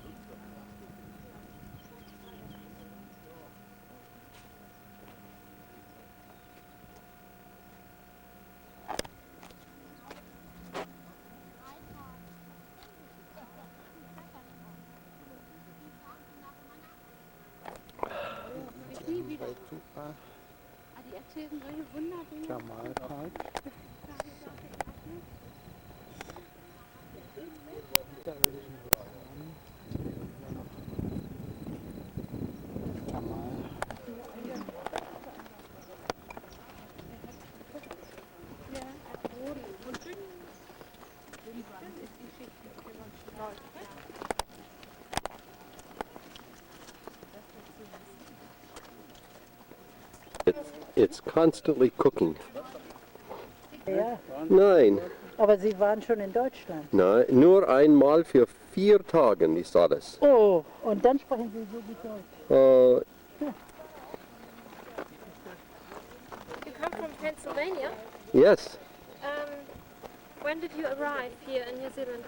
S1: It's constantly cooking.
S9: Ja,
S1: Nein,
S9: aber Sie waren schon in Deutschland.
S1: nein, nur einmal für 4 Tage ist alles.
S9: Oh, und dann sprechen Sie so gut Deutsch.
S7: You come from Pennsylvania?
S1: Yes,
S7: When did you arrive here in New Zealand?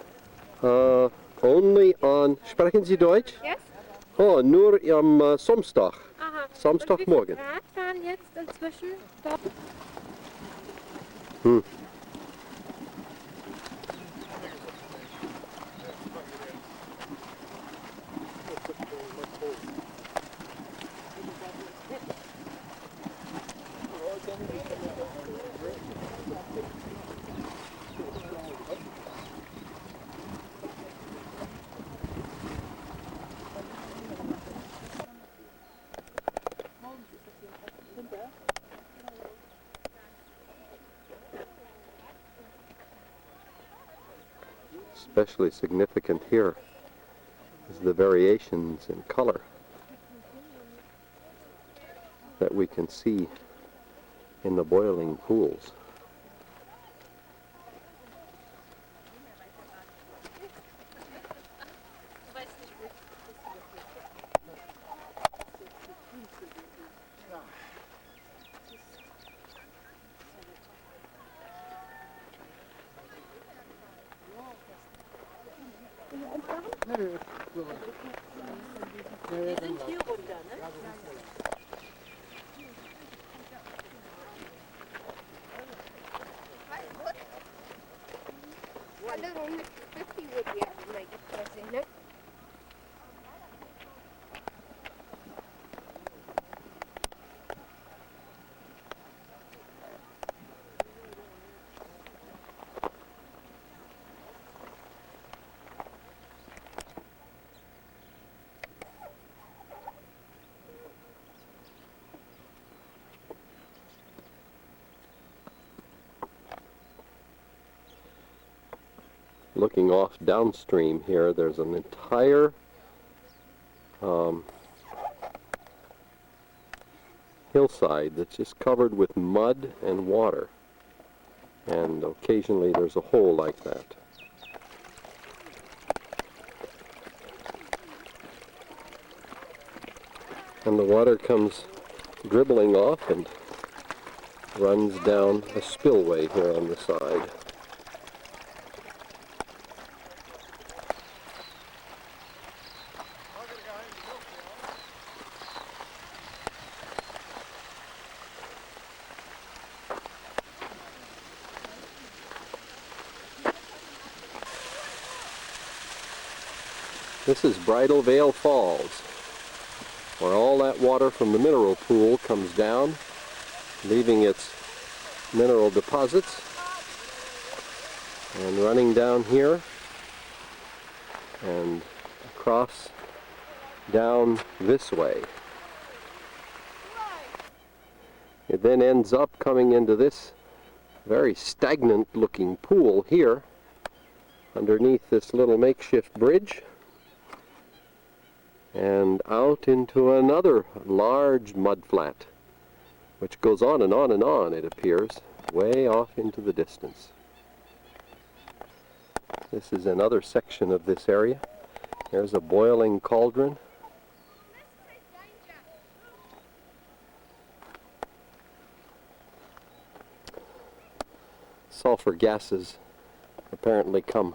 S1: only on... Sprechen Sie Deutsch?
S7: Yes?
S1: Oh, nur am Samstag.
S7: Aha.
S1: Samstagmorgen.
S7: Und wie viel Grad waren jetzt inzwischen dort?
S1: Especially significant here is the variations in color that we can see in the boiling pools. Looking off downstream here, there's an entire hillside that's just covered with mud and water, and occasionally there's a hole like that. And the water comes dribbling off and runs down a spillway here on the side. This is Bridal Veil Falls, where all that water from the mineral pool comes down, leaving its mineral deposits, and running down here and across down this way. It then ends up coming into this very stagnant looking pool here underneath this little makeshift bridge, and out into another large mud flat, which goes on and on and on, it appears, way off into the distance. This is another section of this area. There's a boiling cauldron. Sulfur gases apparently come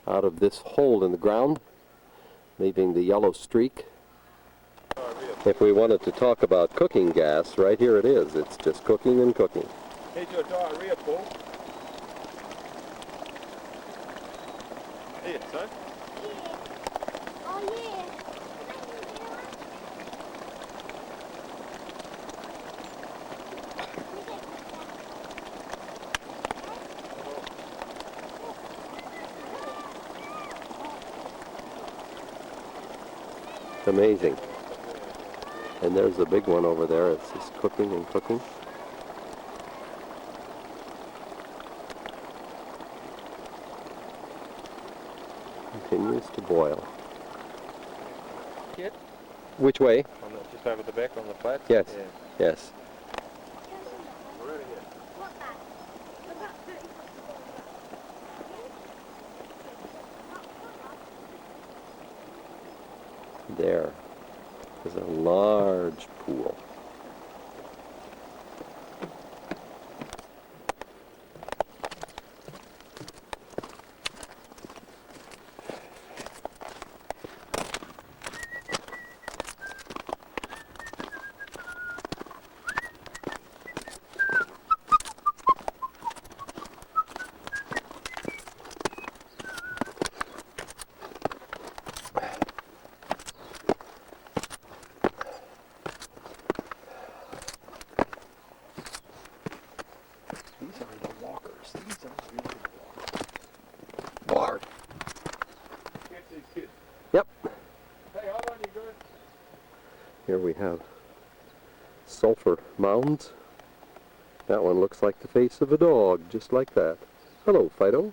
S1: out of this hole in the ground, leaving the yellow streak. If we wanted to talk about cooking gas, right here it is. It's just cooking and cooking.
S2: Here's your diarrhea, Paul. Here, son.
S7: Oh yeah.
S1: Amazing. And there's the big one over there. It's just cooking and cooking. Continues to boil.
S2: Kid?
S1: Which way?
S2: On the, just over the back on the flat?
S1: Yes.
S2: Yeah.
S1: Yes.
S2: We're over here.
S1: There is a large pool.
S2: These are the walkers. These are really the walkers.
S1: Bart.
S2: Catch these kids.
S1: Yep.
S2: Hey, how long you good?
S1: Here we have sulfur mounds. That one looks like the face of a dog, just like that. Hello, Fido.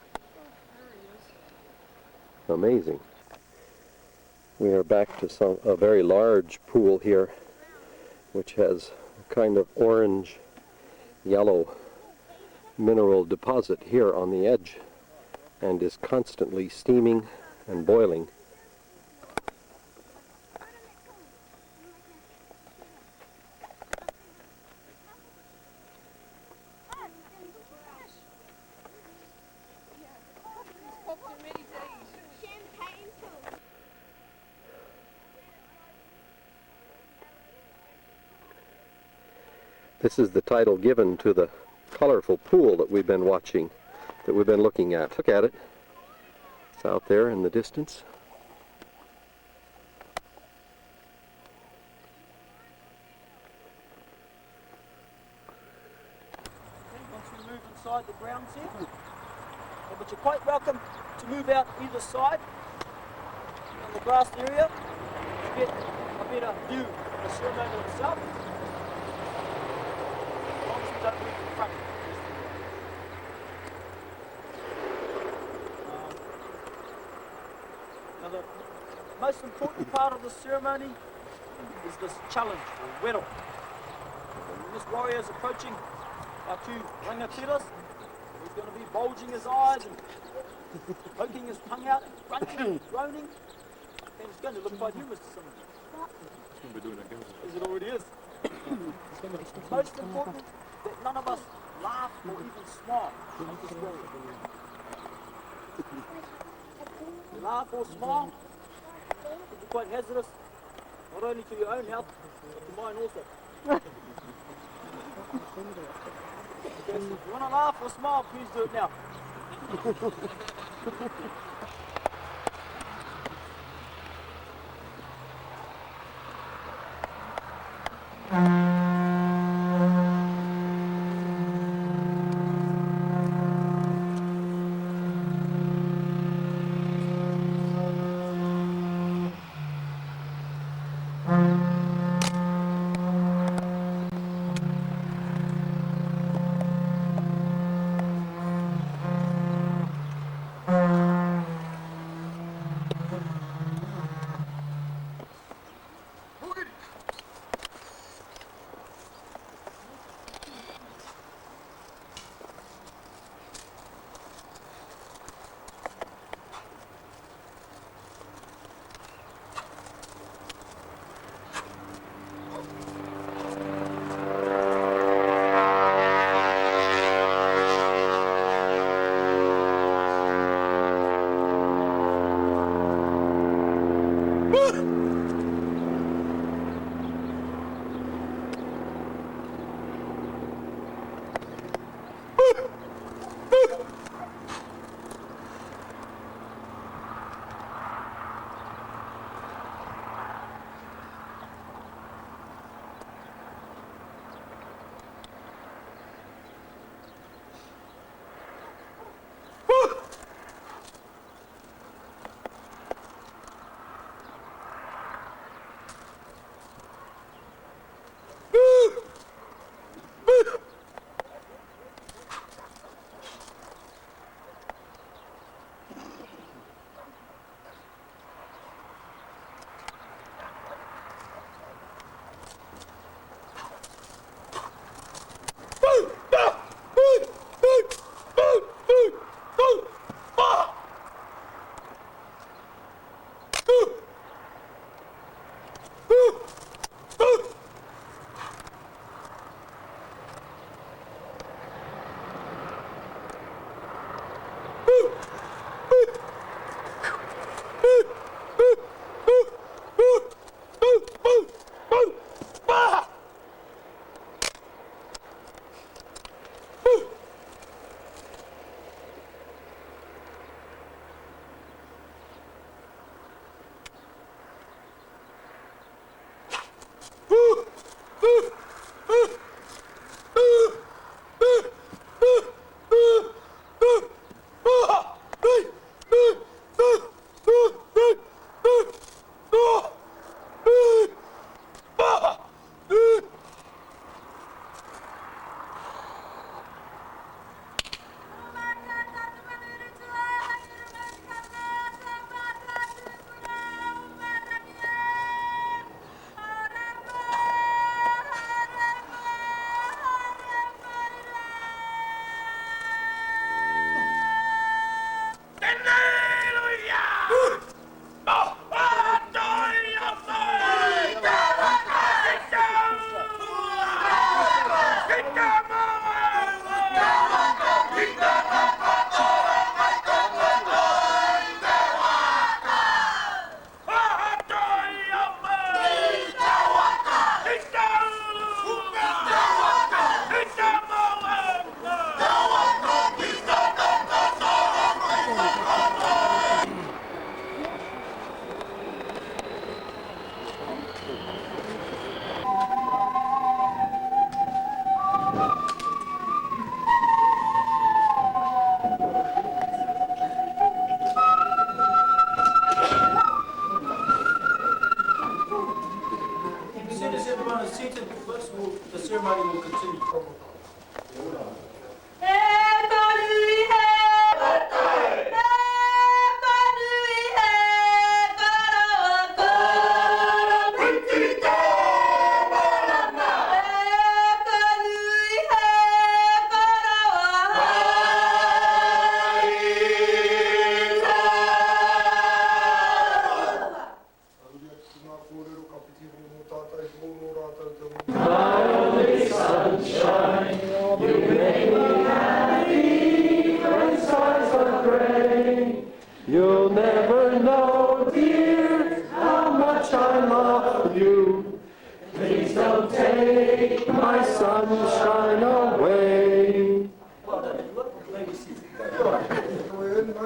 S1: Amazing. We are back to a very large pool here, which has a kind of orange yellow mineral deposit here on the edge and is constantly steaming and boiling. This is the title given to the colorful pool that we've been watching, that we've been looking at. Look at it. It's out there in the distance.
S2: Once we move inside the grounds here, but you're quite welcome to move out either side on the grassed area to get a better view of the ceremony itself. As long as we don't move in front. Now the most important part of the ceremony is this challenge, or wero. When this warrior is approaching our two rangatiras, he's going to be bulging his eyes and poking his tongue out, grunting and groaning, and it's going to look quite humorous to some of you. As it already is. It's most important that none of us laugh or even smile at this warrior. If you laugh or smile, it can be quite hazardous, not only to your own health, but to mine also. Okay, so if you want to laugh or smile, please do it now.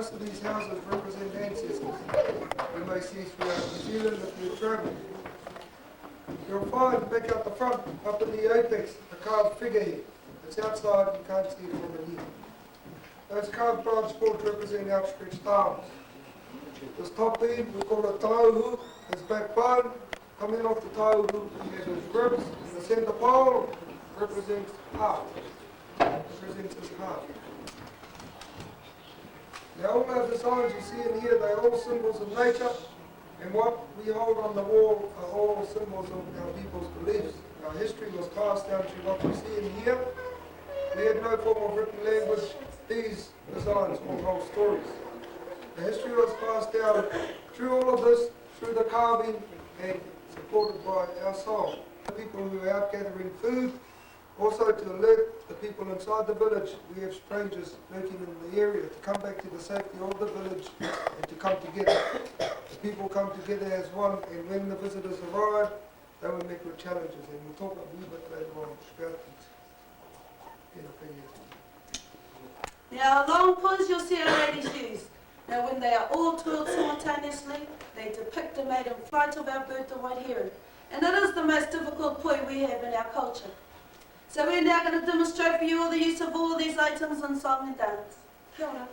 S10: Most of these houses represent ancestors we may see throughout New Zealand if you're travelling. You'll find back out the front, up in the apex, a carved figurehead. It's outside, you can't see it from in here. Those carved branch boards represent outstretched arms. This top end, we call it tauhu, his backbone. Coming off the tauhu, he has his ribs, and the centre pole represents heart. Represents his heart. Now all of the signs you see in here, they're all symbols of nature, and what we hold on the wall are all symbols of our people's beliefs. Our history was passed down through what we see in here. We had no form of written language. These designs all hold stories. The history was passed down through all of this, through the carving, and supported by our song. The people who are out gathering food, also to alert the people inside the village, we have strangers lurking in the area, to come back to the safety of the village and to come together. The people come together as one, and when the visitors arrive, they will meet with challenges, and we'll talk a little bit later on about these.
S11: Now, along pulls you'll see a lady's shoes. Now, when they are all twirled simultaneously, they depict the maiden flight of our bird, the white heron. And it is the most difficult poi we have in our culture. So we're now going to demonstrate for you all the use of all these items in song and dance. Kia ora.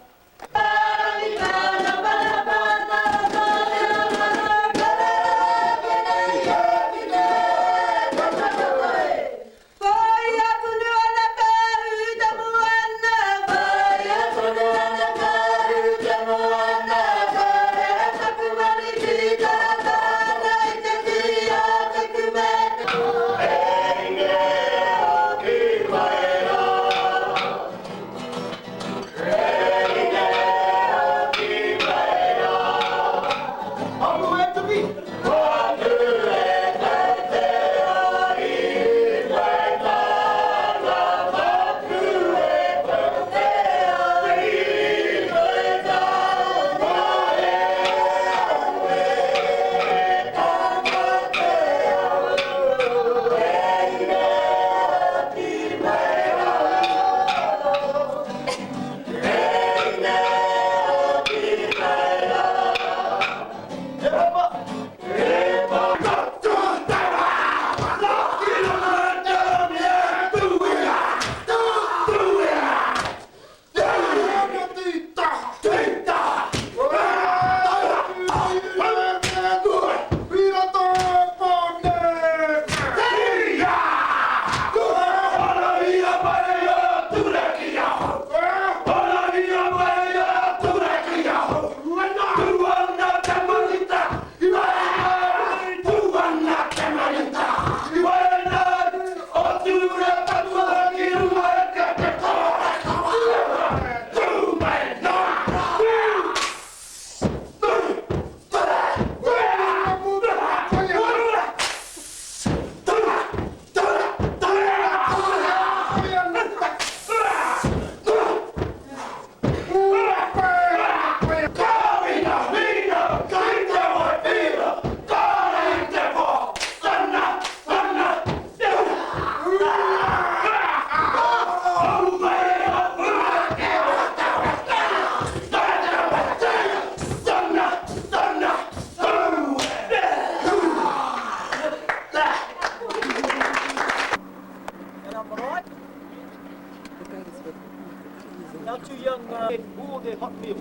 S2: Our two young had all their hot meals,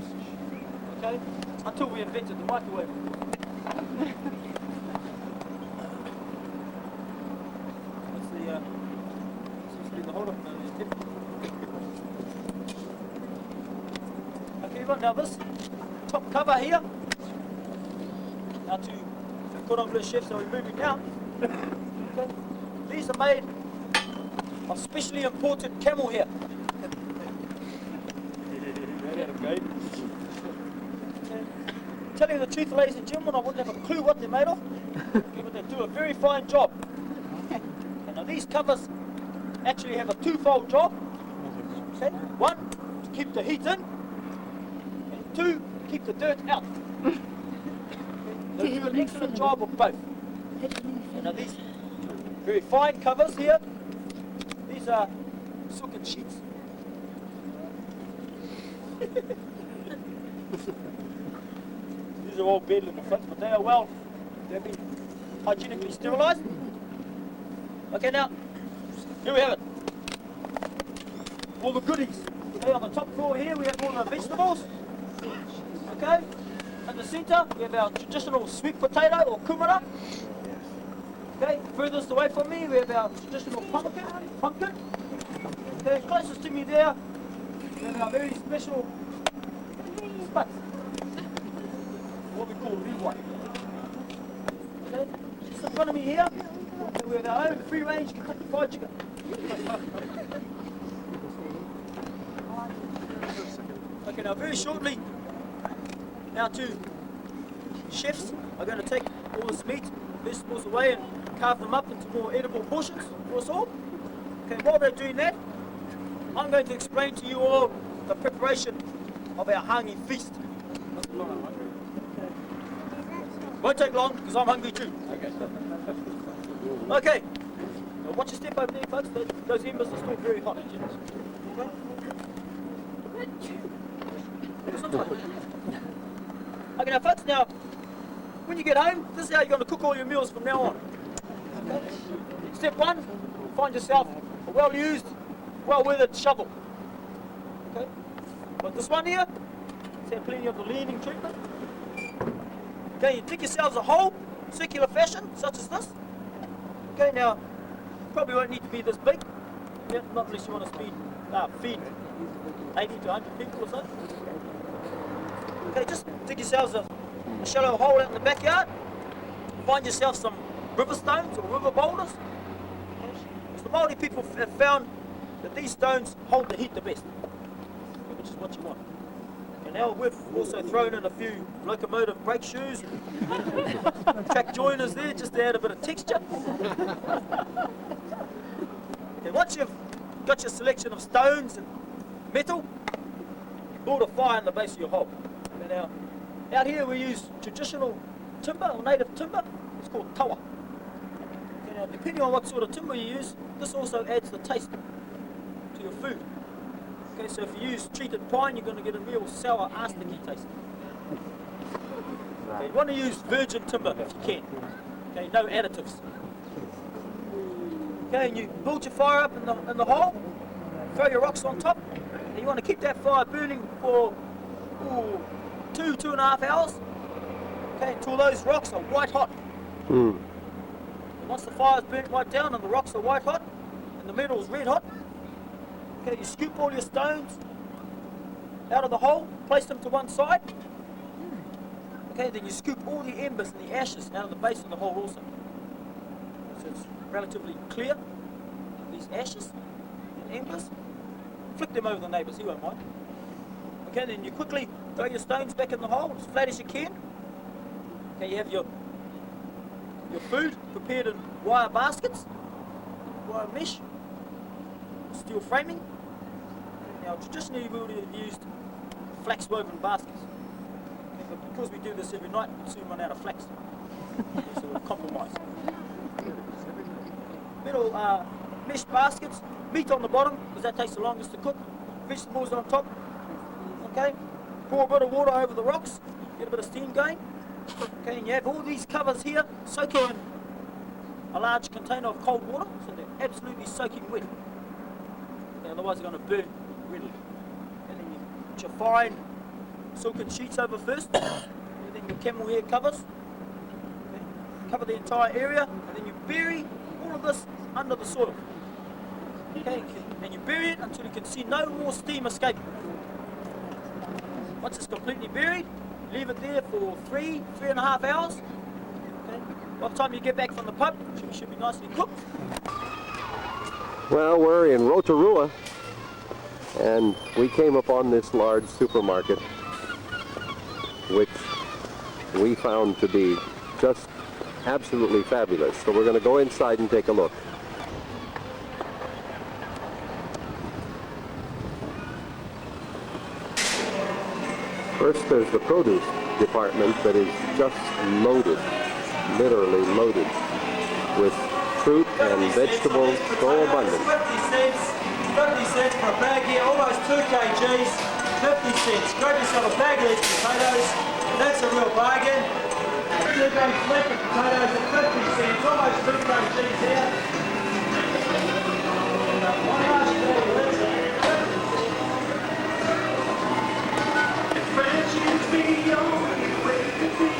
S2: okay, until we invented the microwave. That's the, seems to be the whole of it. Okay, everyone, now this top cover here, our two cordon bleu chefs are removing now. Okay. These are made of specially imported camel hair. Okay. Telling you the truth, ladies and gentlemen, I wouldn't have a clue what they're made of, but they do a very fine job. And now these covers actually have a twofold job. Okay. One, to keep the heat in, and two, to keep the dirt out. Okay. They do an excellent job of both. And now these very fine covers here, these are silken sheets. These are all bed little fits, but they are well, they've been hygienically sterilised. Okay, now, here we have it. All the goodies. Okay, on the top floor here we have all the vegetables. Okay, in the centre we have our traditional sweet potato or kumara. Okay, furthest away from me we have our traditional pumpkin. Okay, closest to me there we have our very special spats. What we call rewai. Okay, just in front of me here we have our own free-range Kentucky Fried Chicken. Okay, now very shortly, our two chefs are going to take all this meat, vegetables away and carve them up into more edible portions for us all. Okay, while they're doing that, I'm going to explain to you all the preparation of our hangi feast. Won't take long because I'm hungry too. Okay, now watch your step over there, folks. Those embers are still very hot. Okay, now folks, now when you get home, this is how you're going to cook all your meals from now on. Okay? Step one, find yourself a well-used, well-weathered shovel. Okay? But this one here, it's had plenty of the leaning treatment. Okay, you dig yourselves a hole, circular fashion, such as this. Okay, now, probably won't need to be this big, yeah, not unless you want to feed 80 to 100 people or so. Okay, just dig yourselves a shallow hole out in the backyard. Find yourself some river stones or river boulders. Because the Māori people have found that these stones hold the heat the best, which is what you want. And now we've also thrown in a few locomotive brake shoes, track joiners there, just to add a bit of texture. Okay, once you've got your selection of stones and metal, build a fire in the base of your hole. Okay, now, out here we use traditional timber or native timber. It's called tawa. Okay, now, depending on what sort of timber you use, this also adds the taste to your food. Okay, so if you use treated pine, you're going to get a real sour, arsenic-y taste. Okay, you want to use virgin timber if you can. Okay, no additives. Okay, and you build your fire up in the hole, throw your rocks on top, and you want to keep that fire burning for 2.5 hours. Okay, until those rocks are white hot. And once the fire's burnt right down and the rocks are white hot, and the metal's red hot, okay, you scoop all your stones out of the hole, place them to one side. Okay, then you scoop all the embers and the ashes out of the base of the hole also. So it's relatively clear, these ashes and embers. Flick them over the neighbours, he won't mind. Okay, then you quickly throw your stones back in the hole, as flat as you can. Okay, you have your food prepared in wire baskets, wire mesh, steel framing. Now traditionally we would have used flax woven baskets. Okay, but because we do this every night, we soon run out of flax. So we've compromised. Metal mesh baskets, meat on the bottom, because that takes the longest to cook, vegetables on top. Okay, pour a bit of water over the rocks, get a bit of steam going. Okay, and you have all these covers here soaking in a large container of cold water, so they're absolutely soaking wet. Okay, otherwise they're going to burn readily. And then you put your fine silken sheets over first, and then your camel hair covers. Okay, cover the entire area, and then you bury all of this under the soil. Okay, and you bury it until you can see no more steam escaping. Once it's completely buried, leave it there for 3.5 hours. Okay. By the time you get back from the pub, it should be nicely cooked.
S1: Well, we're in Rotorua, and we came upon this large supermarket, which we found to be just absolutely fabulous. So we're going to go inside and take a look. First, there's the produce department that is just loaded, literally loaded, with fruit and vegetables so abundant.
S2: 50 cents per bag here, almost 2 kgs, 50 cents. Grab yourself a bag of these potatoes. That's a real bargain. 2 bags left of potatoes at 50 cents. Almost 2 kgs here. One last bag left. Friendships be the only way to be.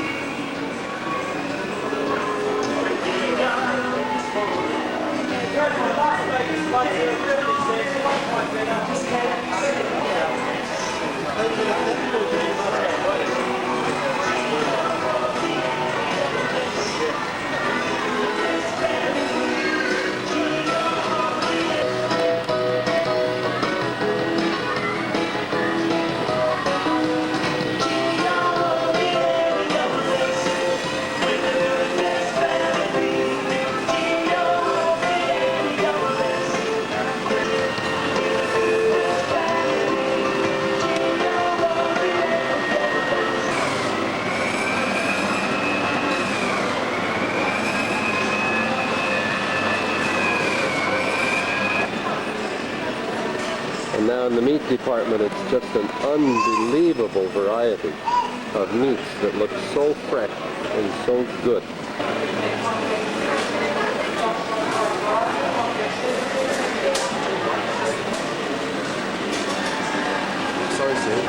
S1: And now in the meat department, it's just an unbelievable variety of meats that look so fresh and so good. Sorry, Sue.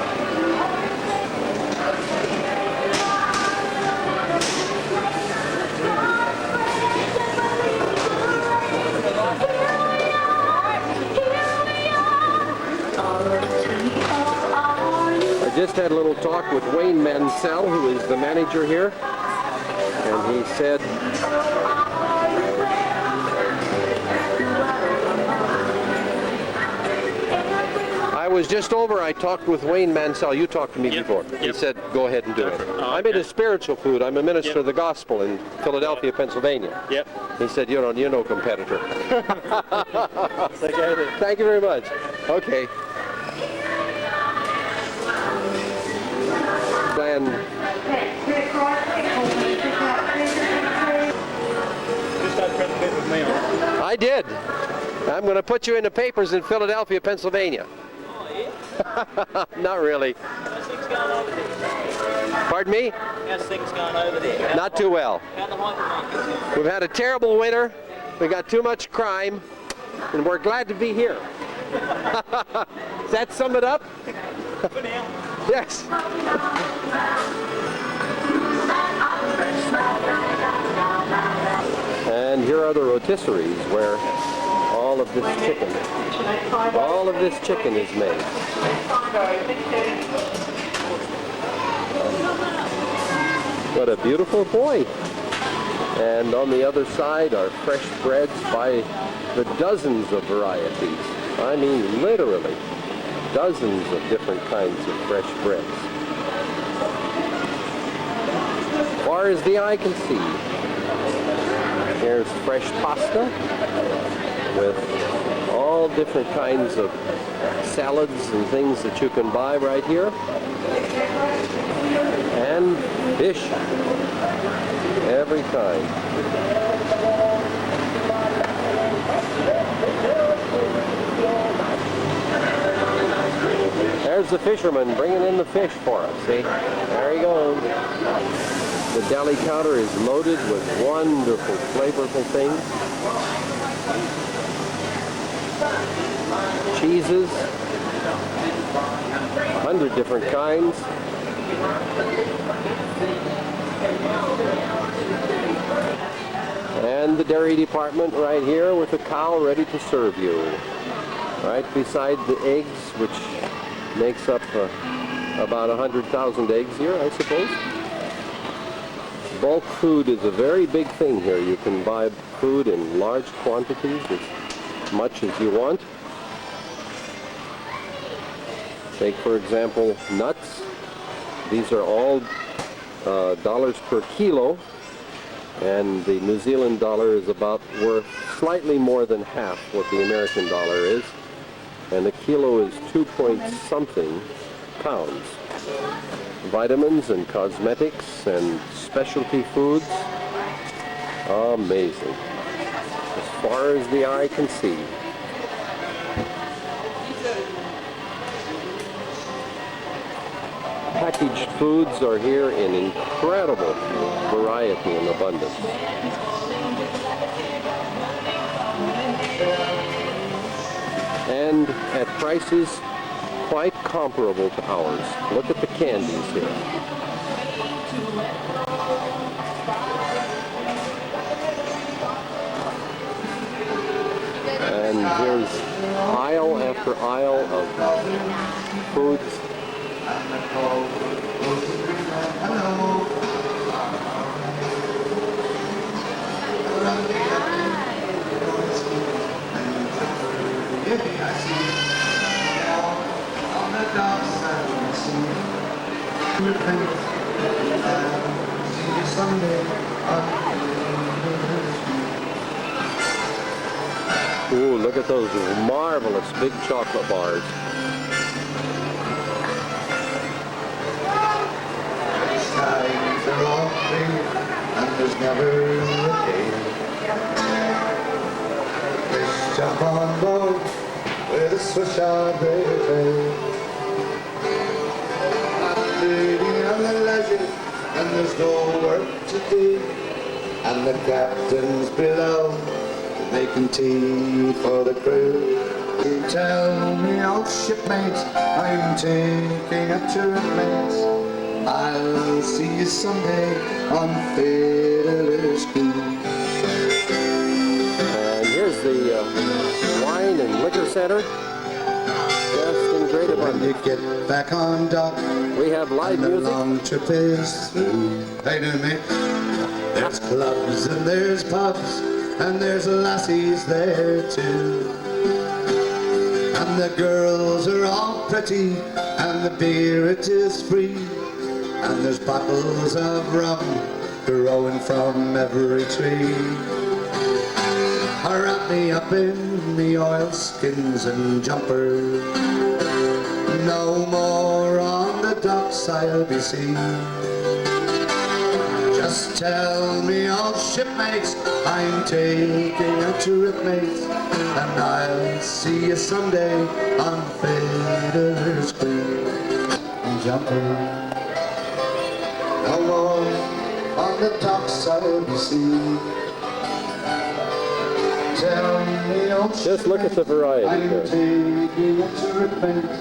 S1: I just had a little talk with Wayne Mansell, who is the manager here, and he said I was just over, I talked with Wayne Mansell. You talked to me before. He said, go ahead and do it. I'm into spiritual food. I'm a minister of the gospel in Philadelphia, Pennsylvania. He said, you're no competitor. Thank you very much. Okay. Plan. I did. I'm going to put you in the papers in Philadelphia, Pennsylvania. Not really.
S2: How's things going over there?
S1: Pardon me?
S2: How's things going over there?
S1: Not too well.
S2: How the hypermarkets?
S1: We've had a terrible winter. We got too much crime, and we're glad to be here. Does that sum it up?
S2: For now.
S1: Yes. And here are the rotisseries where all of this chicken is made. What a beautiful boy. And on the other side are fresh breads by the dozens of varieties. I mean, literally, dozens of different kinds of fresh breads. As far as the eye can see, here's fresh pasta with all different kinds of salads and things that you can buy right here. And fish, every kind. There's the fisherman bringing in the fish for us, see? There he goes. The deli counter is loaded with wonderful, flavorful things. Cheeses, 100 different kinds. And the dairy department right here with the cow ready to serve you. Right beside the eggs, which makes up about 100,000 eggs here, I suppose. Bulk food is a very big thing here. You can buy food in large quantities, as much as you want. Take, for example, nuts. These are all dollars per kilo, and the New Zealand dollar is about worth slightly more than half what the American dollar is, and a kilo is 2-point-something pounds. Vitamins and cosmetics and specialty foods, amazing, as far as the eye can see. packaged foods are here in incredible variety and abundance. And at prices quite comparable to ours. Look at the candies here. And here's aisle after aisle of foods. Ooh, look at those marvelous big chocolate bars.
S12: Skies are all clear, and there's never a day. Fish jump on board with a swish of their tail. I'm sitting on the leisure, and there's no work to do. And the captain's below, making tea for the crew. You tell me, old shipmates, I'm taking a trip, mates. I'll see you someday on Fiddler's Green.
S1: And here's the wine and liquor center. Just in great abundance.
S12: When you get back on dock,
S1: we have live music.
S12: The long trip is through. Hey, do me. There's clubs and there's pubs, and there's lassies there too. And the girls are all pretty, and the beer it is free. And there's bottles of rum growing from every tree. Wrap me up in me oilskins and jumpers. No more on the docks I'll be seen. Just tell me, old shipmates, I'm taking a trip, mates, and I'll see you someday on Fiddler's Green. Jumper. No more on the docks I'll be seen. Tell me, old
S1: just look at the variety
S12: I'm
S1: here.
S12: taking a trip, mates,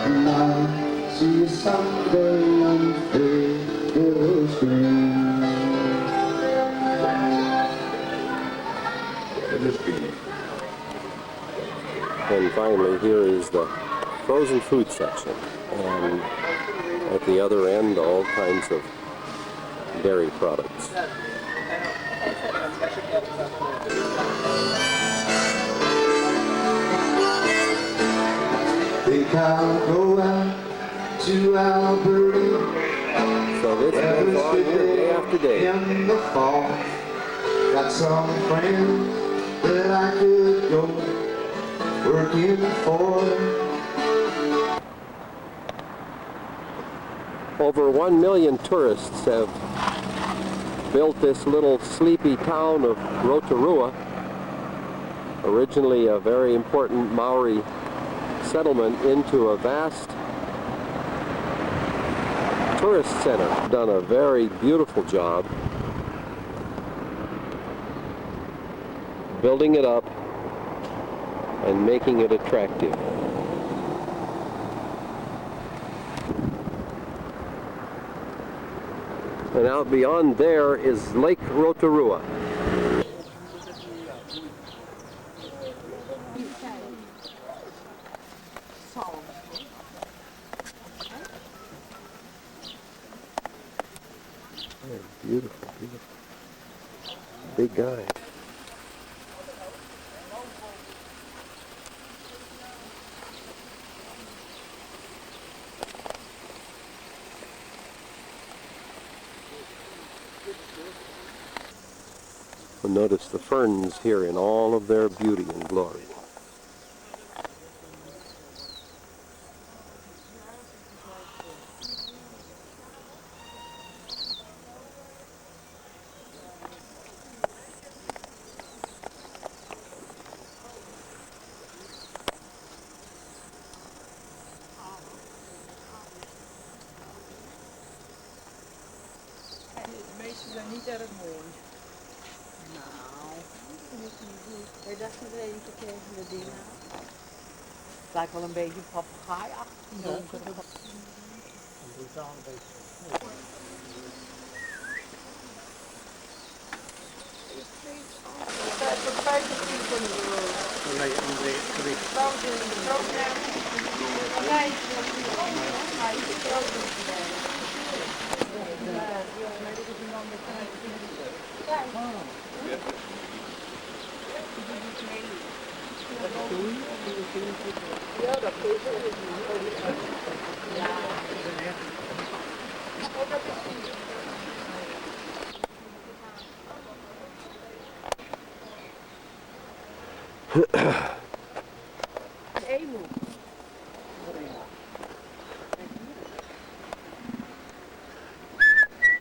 S12: and I'll see you someday on Fiddler's Green.
S1: And finally, here is the frozen food section. And at the other end, all kinds of dairy products.
S12: Think I'll go out to Alberta.
S1: So this goes on here day after day.
S12: In the fall, got some friends that I could go working for.
S1: Over 1 million tourists have built this little sleepy town of Rotorua, originally a very important Maori settlement, into a vast tourist center. Done a very beautiful job building it up and making it attractive. And out beyond there is Lake Rotorua. Beautiful, beautiful. Big guy. Well, notice the ferns here in all of their beauty and glory.
S9: Ze zijn niet erg mooi. Nou, je dacht er even tegen de dingen. Het lijkt wel een beetje een papegaai-achtig. Donker. Een brutaal beetje.
S4: Ja, dat is het.
S9: Emu.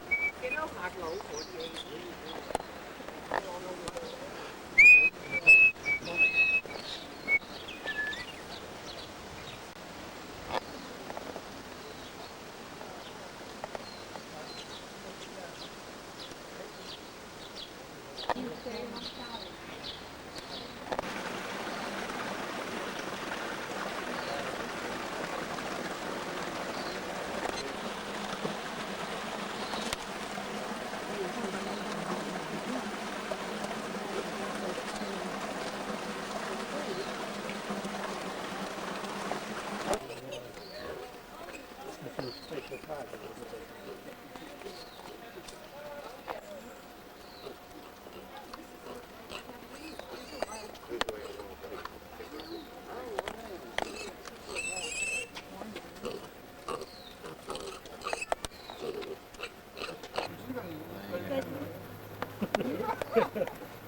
S9: Ik kan ook hardlopen hoor, die emu.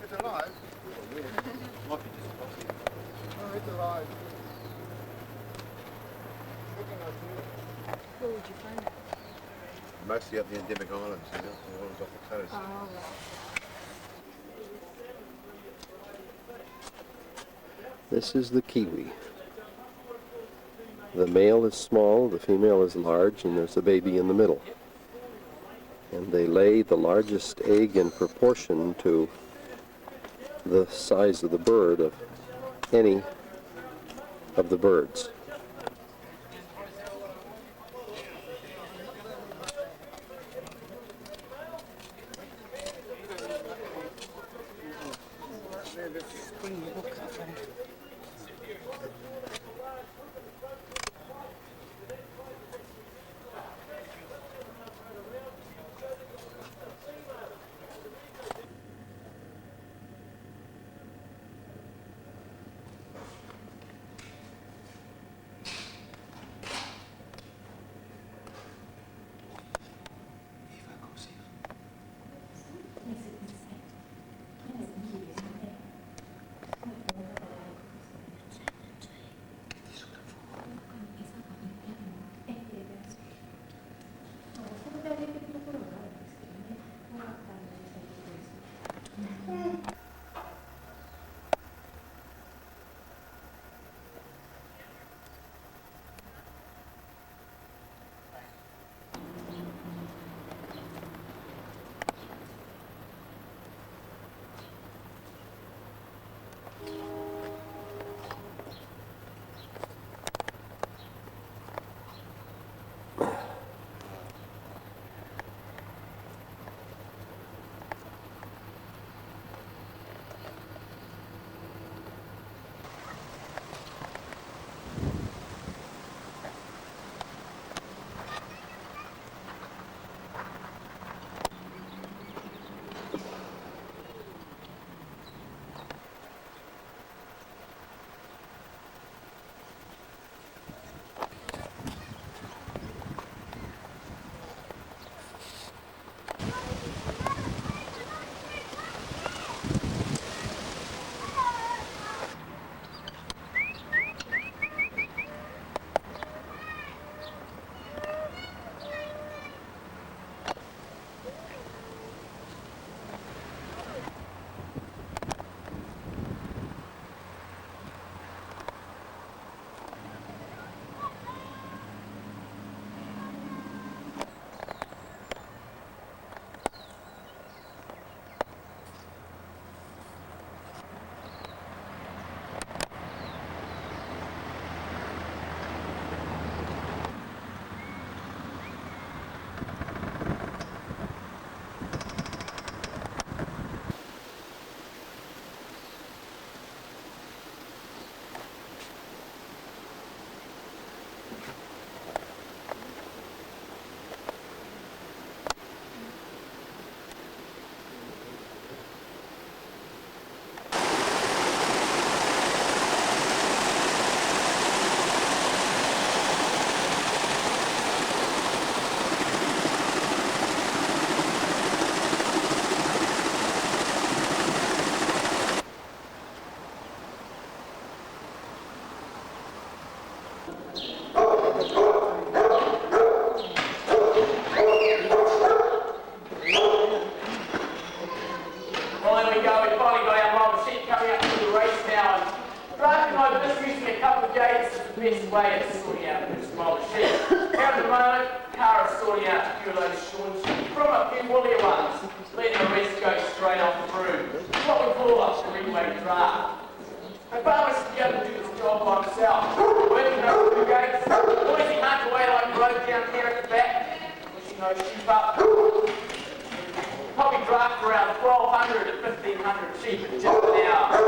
S12: It's alive. Oh, it's alive.
S4: Where would you find it?
S12: Mostly up the Endemic Islands, you know, the ones off the coast.
S4: Oh, right.
S1: This is the kiwi. The male is small, the female is large, and there's a baby in the middle. And they lay the largest egg in proportion to the size of the bird of any of the birds.
S13: mob of sheep. Here at the moment, Cara's sorting out a few of those shorn sheep from a few woollier ones, letting the rest go straight off the brood. What we call a three-way draft. The farmer should be able to do this job by himself, working over two gates, noisy hunt away like road down here at the back, pushing those sheep up. Probably draft around 1,200 to 1,500 sheep in just an hour.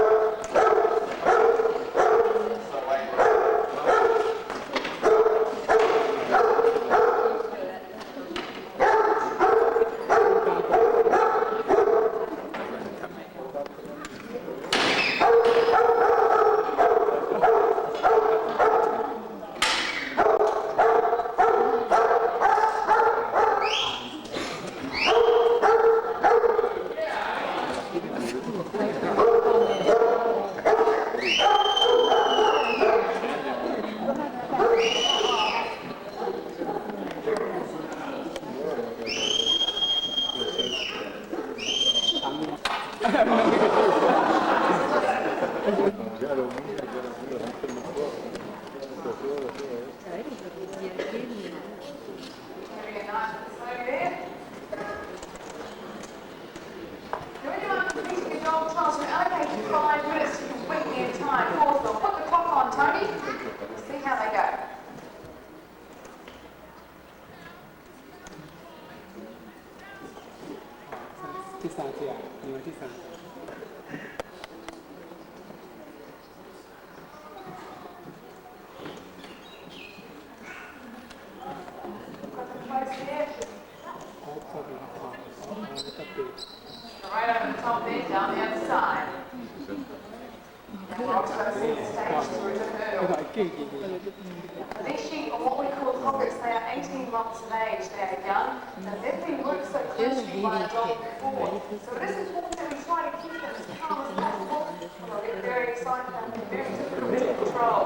S14: These sheep are what we call hobbits. They are 18 months of age. They are young, and they've been worked so closely by a dog before. So it is important that we try to keep them as calm as possible, or they'll get very excited and be very difficult to control.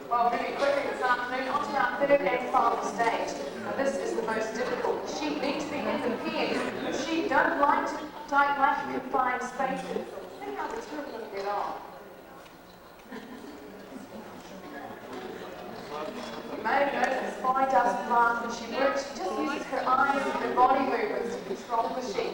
S14: Well, really quickly this afternoon, on to our third and final stage. Now this is the most difficult. The sheep need to be in the pen. The sheep don't like to confined spaces. See how the two of them get on. You may have noticed Spy doesn't laugh when she works. She just uses her eyes and her body movements to control the sheep.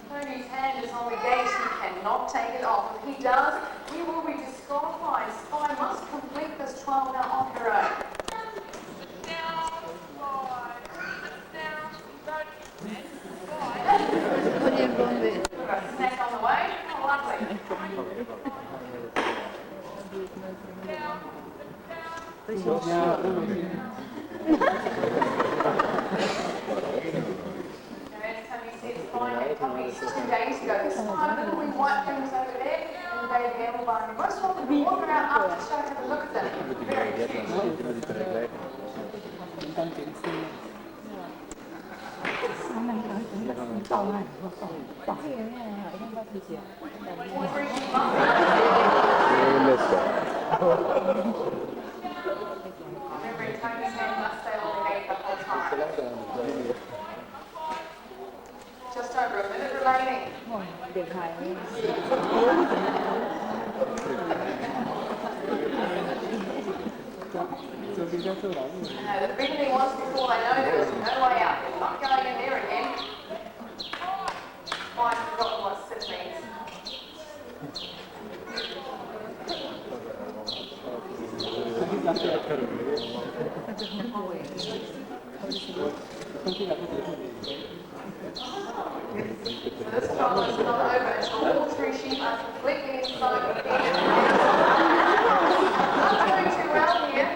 S14: Tony's hand is on the gate, he cannot take it off. If he does, we will be disqualified. Spy must complete this trial now on her own. We've got a snack on the way. Oh, lovely. Probably 2 days ago. This time, little wee white things over there, and the baby animal barn. Most of them walk around after the show to have a look at them. Very cute. Remembering Tony's hand must stay on the gate the whole time. Just over a minute remaining. No, the big thing was before they know there was no way out. They're not going in there again. I've forgotten what sit means. So this trial is not over until all 3 sheep are completely inside the pen. Not doing too well here.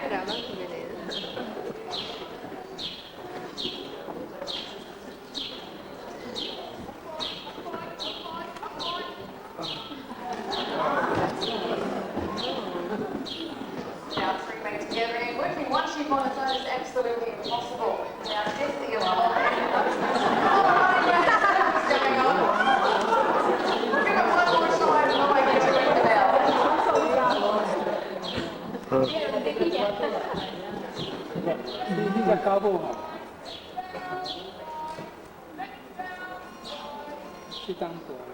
S14: Now 3 men together and working one sheep on its own is absolutely impossible. Now Jessie is on
S5: caoဖို့ဟာရှိတမ်းပေါ်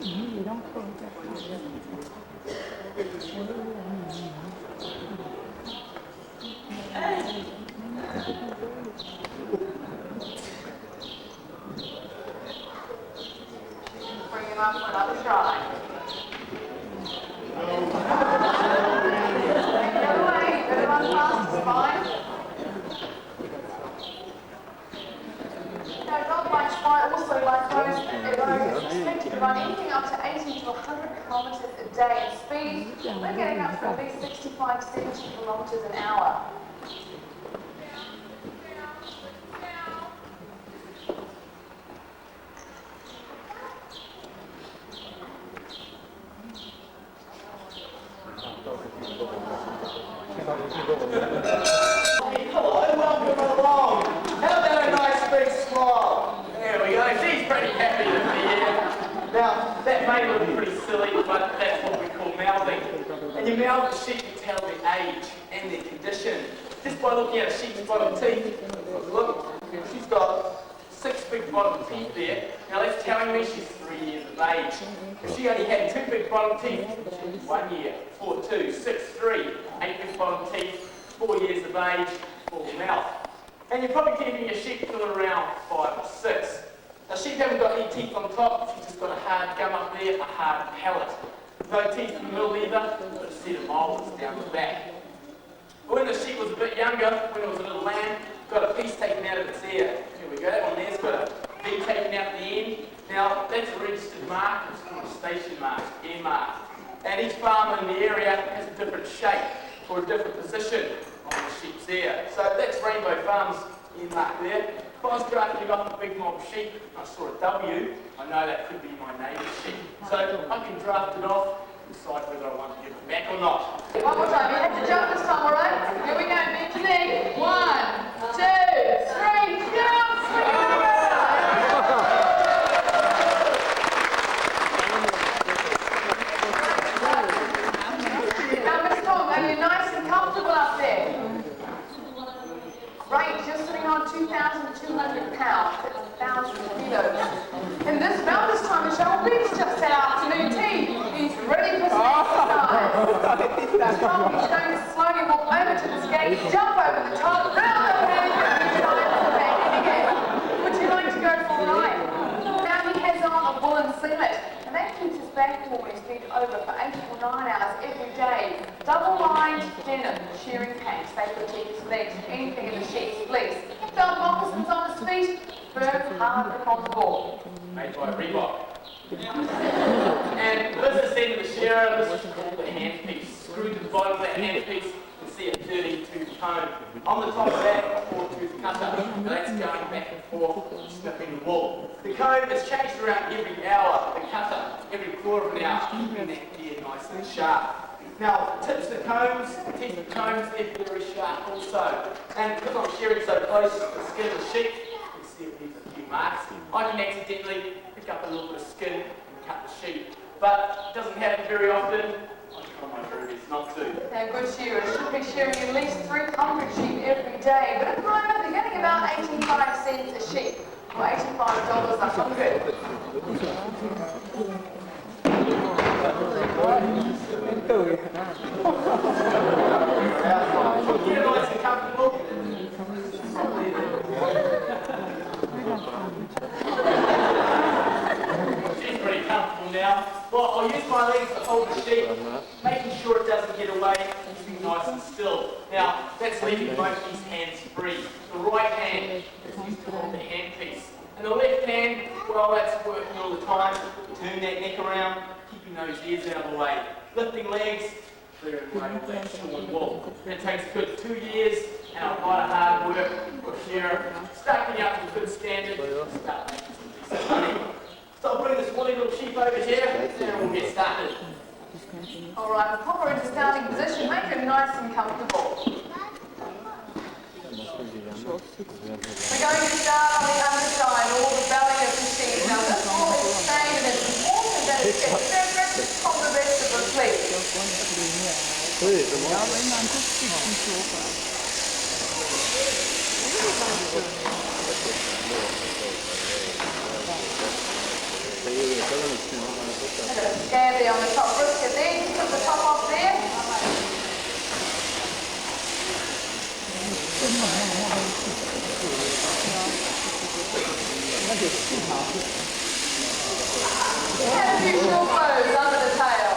S5: 你让客人再看一下。
S14: Bring him up for another try. Take it away. Better run fast, it's fine. Now, dog bites fly also like those expected to run anything up to 80 to 100 kilometres a day in speed. We're getting up to at least 65 to 70 kilometres an hour.
S13: Hello, welcome along. How about a nice big smile? There we go. She's pretty happy to be here. Now, that may look pretty silly, but that's what we call mouthing. And you mouth the sheep to tell their age and their condition. Just by looking at a sheep's bottom teeth. Look, she's got 6 big bottom teeth there. Now that's telling me she's 3 years of age. If she only had 2 big bottom teeth, she'd be 1 year, 4, 2, 6, 3, 8 big bottom teeth, 4 years of age, full mouth. And you're probably keeping your sheep till around 5 or 6. Now sheep haven't got any teeth on top, she's just got a hard gum up there, a hard palate. No teeth in the middle either, but a set of molars down the back. When the sheep was a bit younger, when it was a little lamb, got a piece taken out of its ear. Here we go, that one there's got a V taken out the end. Now that's a registered mark, it's called a station mark, ear mark. And each farmer in the area has a different shape or a different position on the sheep's ear. So that's Rainbow Farms ear mark there. If I was drafting off a big mob of sheep and I saw a W, I know that could be my neighbour's sheep. So I can draft it off and decide whether I want to give it back or not.
S14: One more time, you have to jump this time, alright? Here we go, bend your knee. 1, 2, 3, jump! Swing it around! Now, Miss Tom, are you nice and comfortable up there? Right, you're sitting on 2,200 pounds, that's 1,000 kilos. In this about this time, Michelle Beach just had afternoon tea. He's ready for some exercise. Tom, he's going to slowly walk over to this gate, jump over the top, round the head, and dive to the back in again. Would you like to go for a ride? Now he has on a woolen singlet, and that keeps his back warm when he's been over for 8 or 9 hours every day. Double-lined denim, shearing pants, they protect his legs from anything in the sheep's fleece. Felt moccasins on his feet, firm, hard, and on the ball.
S13: Made by Reebok. And this is then the shearer, this is called the handpiece. Screwed to the bottom of that handpiece, you can see a 32 comb. On the top of that, a 4-tooth cutter. Now that's going back and forth, snipping the wool. The comb is changed around every hour, the cutter, every quarter of an hour, keeping that ear nice and sharp. Now, tips of combs, teeth of combs, they're very sharp also. And because I'm shearing so close to the skin of the sheep, you can see it leaves a few marks. I can accidentally pick up a little bit of skin and cut the sheep. But it doesn't happen very often. I try my very best not to.
S14: Now, good shearers should be shearing at least 300 sheep every day, but at the moment they're getting about 85 cents a sheep, or $85 a hundred.
S13: Get nice and comfortable. She's pretty comfortable now. Well, I'll use my legs to hold the sheep, making sure it doesn't get away, keeping nice and still. Now, that's leaving both these hands free. The right hand is used to hold the handpiece. And the left hand, well, that's working all the time. Turn that neck around, keeping those ears out of the way. Lifting legs, clearing away all that shorn wool. It takes a good 2 years and a lot of hard work for a shearer. Start getting up to a good standard, start making some decent money. So I'll bring this woolly little sheep over here and we'll get started.
S14: Alright, we'll pop her into starting position, make her nice and comfortable. We're going to start on the underside, or the belly of the sheep. Now this wool is stained and it's important that it gets separate from the rest of the fleece. Scab there on the top brisket there, just put the top off there. Have a few short bows under the tail.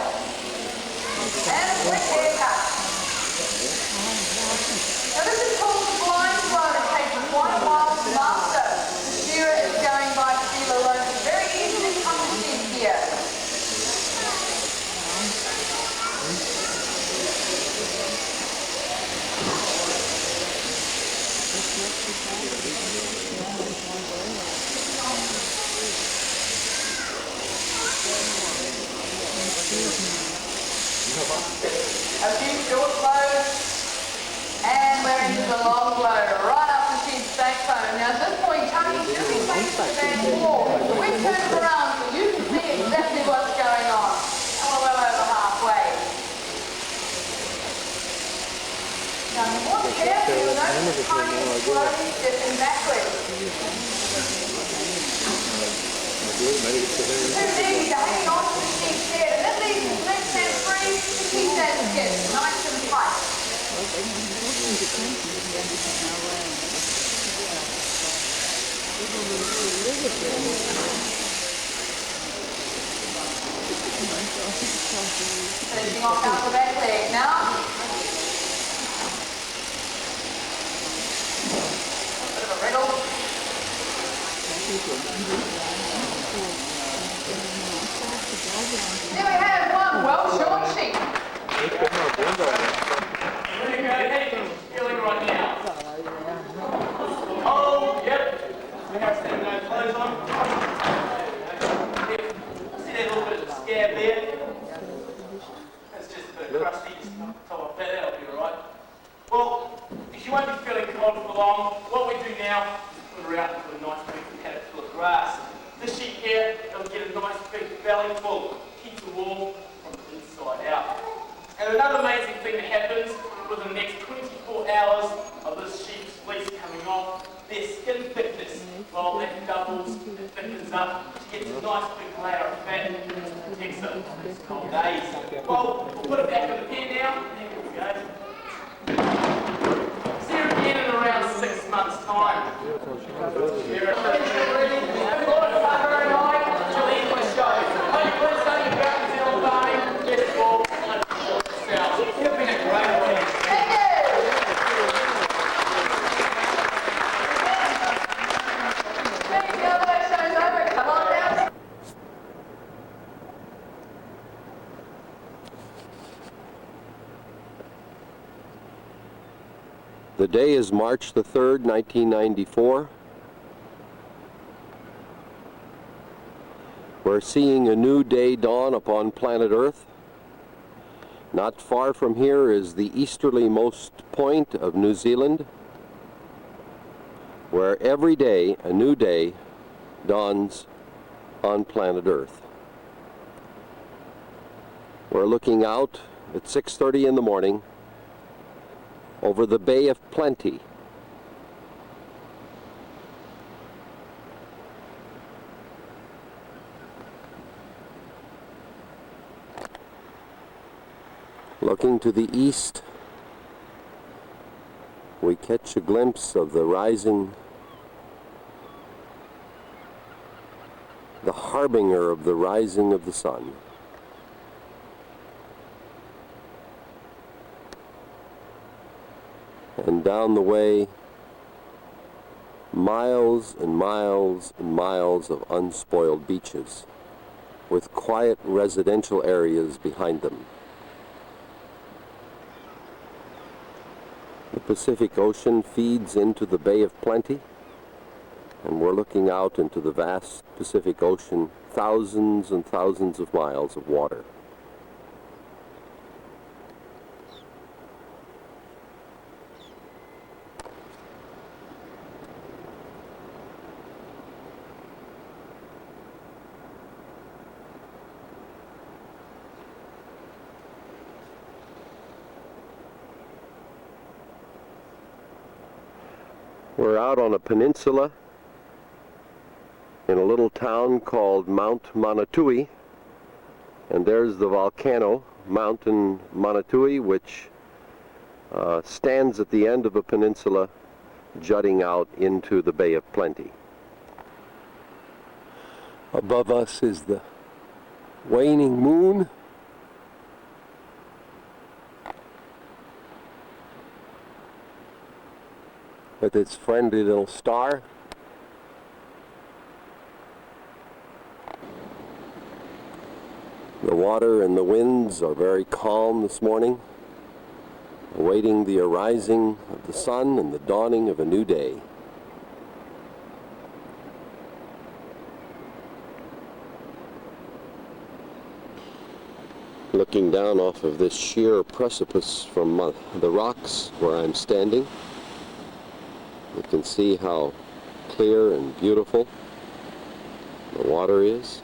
S14: And a quick haircut. Now this is called the blind throw. It takes quite a while to master. The shearer is going by feel alone. It's very easy to come to sheep here. A few short blows, and we're into the long blow, right up the sheep's backbone. Now at this point, Tony's just been facing the band wall. We've turned it around so you can see exactly what's going on. And we're well over halfway. Now you want to get careful, you'll notice Tony is slowly stepping backwards. Too easy to hang on to the sheep's head, and that leaves his left hand free to keep that skin nice and tight. Finishing off out the back leg now. A bit of a wriggle. There we have one well-shorn sheep.
S13: Really good. How you feeling right now? Oh, yep. We have some no clothes on. See that little bit of scab there? That's just a bit of crusty. Just top off that. That'll be alright. Well, if you won't be feeling cold for long, what we do now is put her out into a nice big paddock full of grass. This sheep here, they'll get a nice big belly full. Keeps the warm from the inside out. And another amazing thing that happens within the next 24 hours of this sheep's fleece coming off, their skin thickness, well, that doubles, it thickens up, to get a nice big layer of fat, and protects it on these cold days. Well, we'll put it back in the pen now. Here we go. See her again in around 6 months' time.
S1: The day is March the 3rd, 1994. We're seeing a new day dawn upon planet Earth. Not far from here is the easterlymost point of New Zealand, where every day a new day dawns on planet Earth. We're looking out at 6:30 in the morning over the Bay of Plenty. Looking to the east, we catch a glimpse of the harbinger of the rising of the sun. And down the way, miles and miles and miles of unspoiled beaches with quiet residential areas behind them. The Pacific Ocean feeds into the Bay of Plenty, and we're looking out into the vast Pacific Ocean, thousands and thousands of miles of water. We're out on a peninsula in a little town called Mount Manatui, and there's the volcano, Mountain Manatui, which stands at the end of a peninsula jutting out into the Bay of Plenty. Above us is the waning moon. With its friendly little star. The water and the winds are very calm this morning, awaiting the arising of the sun and the dawning of a new day. Looking down off of this sheer precipice from the rocks where I'm standing, you can see how clear and beautiful the water is.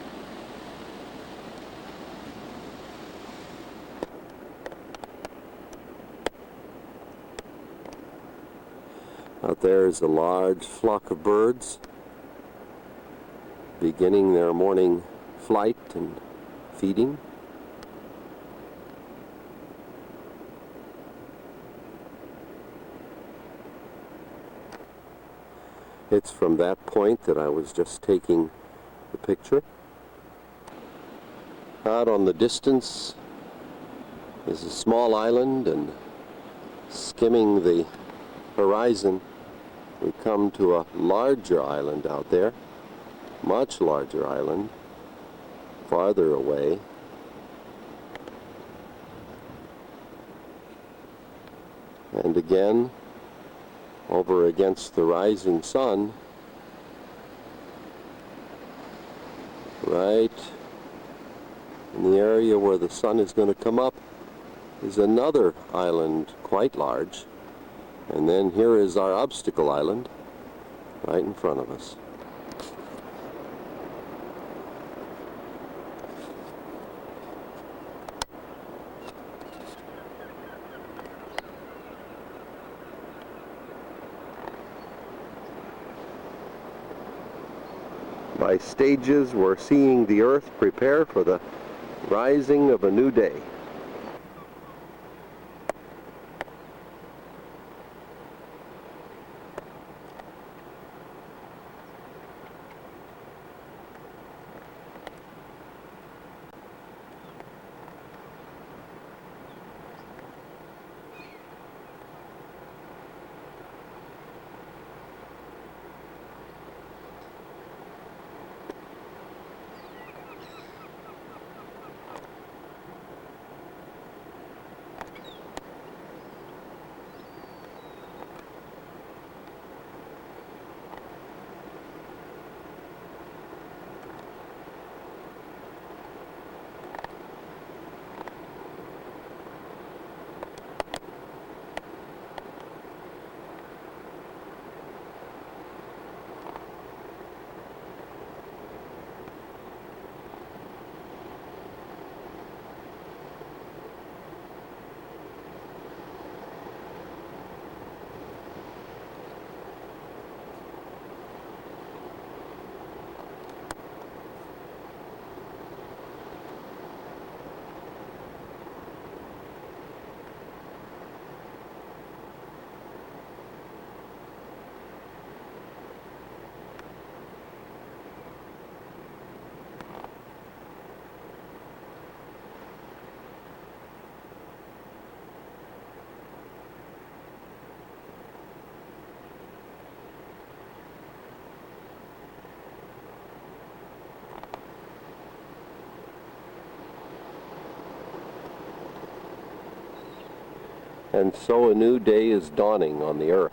S1: Out there is a large flock of birds beginning their morning flight and feeding. It's from that point that I was just taking the picture. Out on the distance is a small island, and skimming the horizon we come to a larger island out there, much larger island, farther away. And again, over against the rising sun, right in the area where the sun is going to come up, is another island quite large. And then here is our obstacle island right in front of us. By stages, we're seeing the earth prepare for the rising of a new day. And so a new day is dawning on the earth.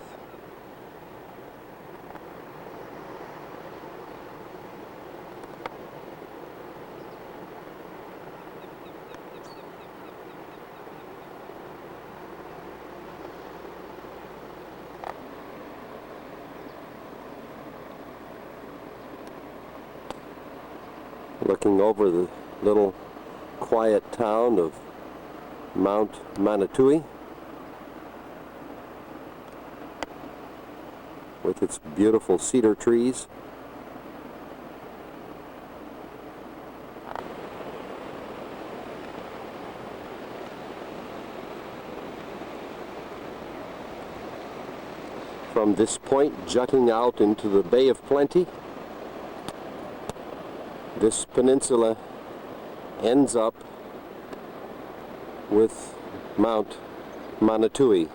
S1: Looking over the little quiet town of Mount Manatui. with its beautiful cedar trees. From this point jutting out into the Bay of Plenty, this peninsula ends up with Mount Manatui.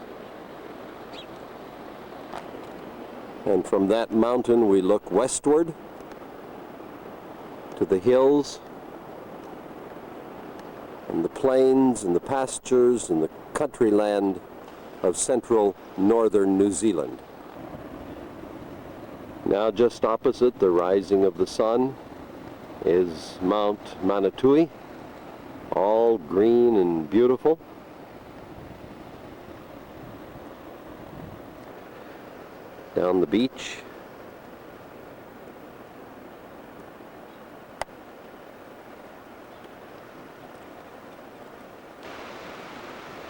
S1: And from that mountain we look westward to the hills and the plains and the pastures and the country land of central northern New Zealand. Now just opposite the rising of the sun is Mount Manatui, all green and beautiful. Down the beach.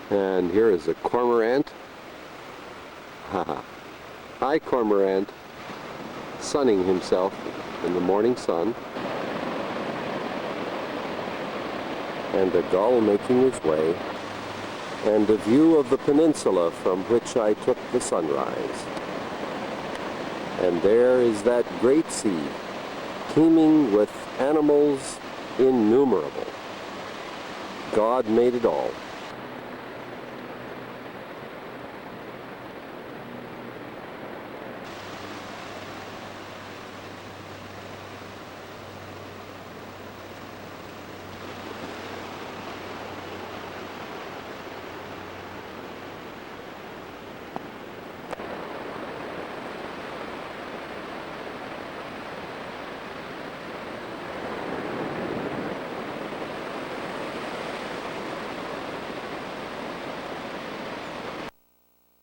S1: And here is a cormorant. Haha. Hi, cormorant. Sunning himself in the morning sun. And a gull making his way. And a view of the peninsula from which I took the sunrise. And there is that great sea, teeming with animals innumerable. God made it all.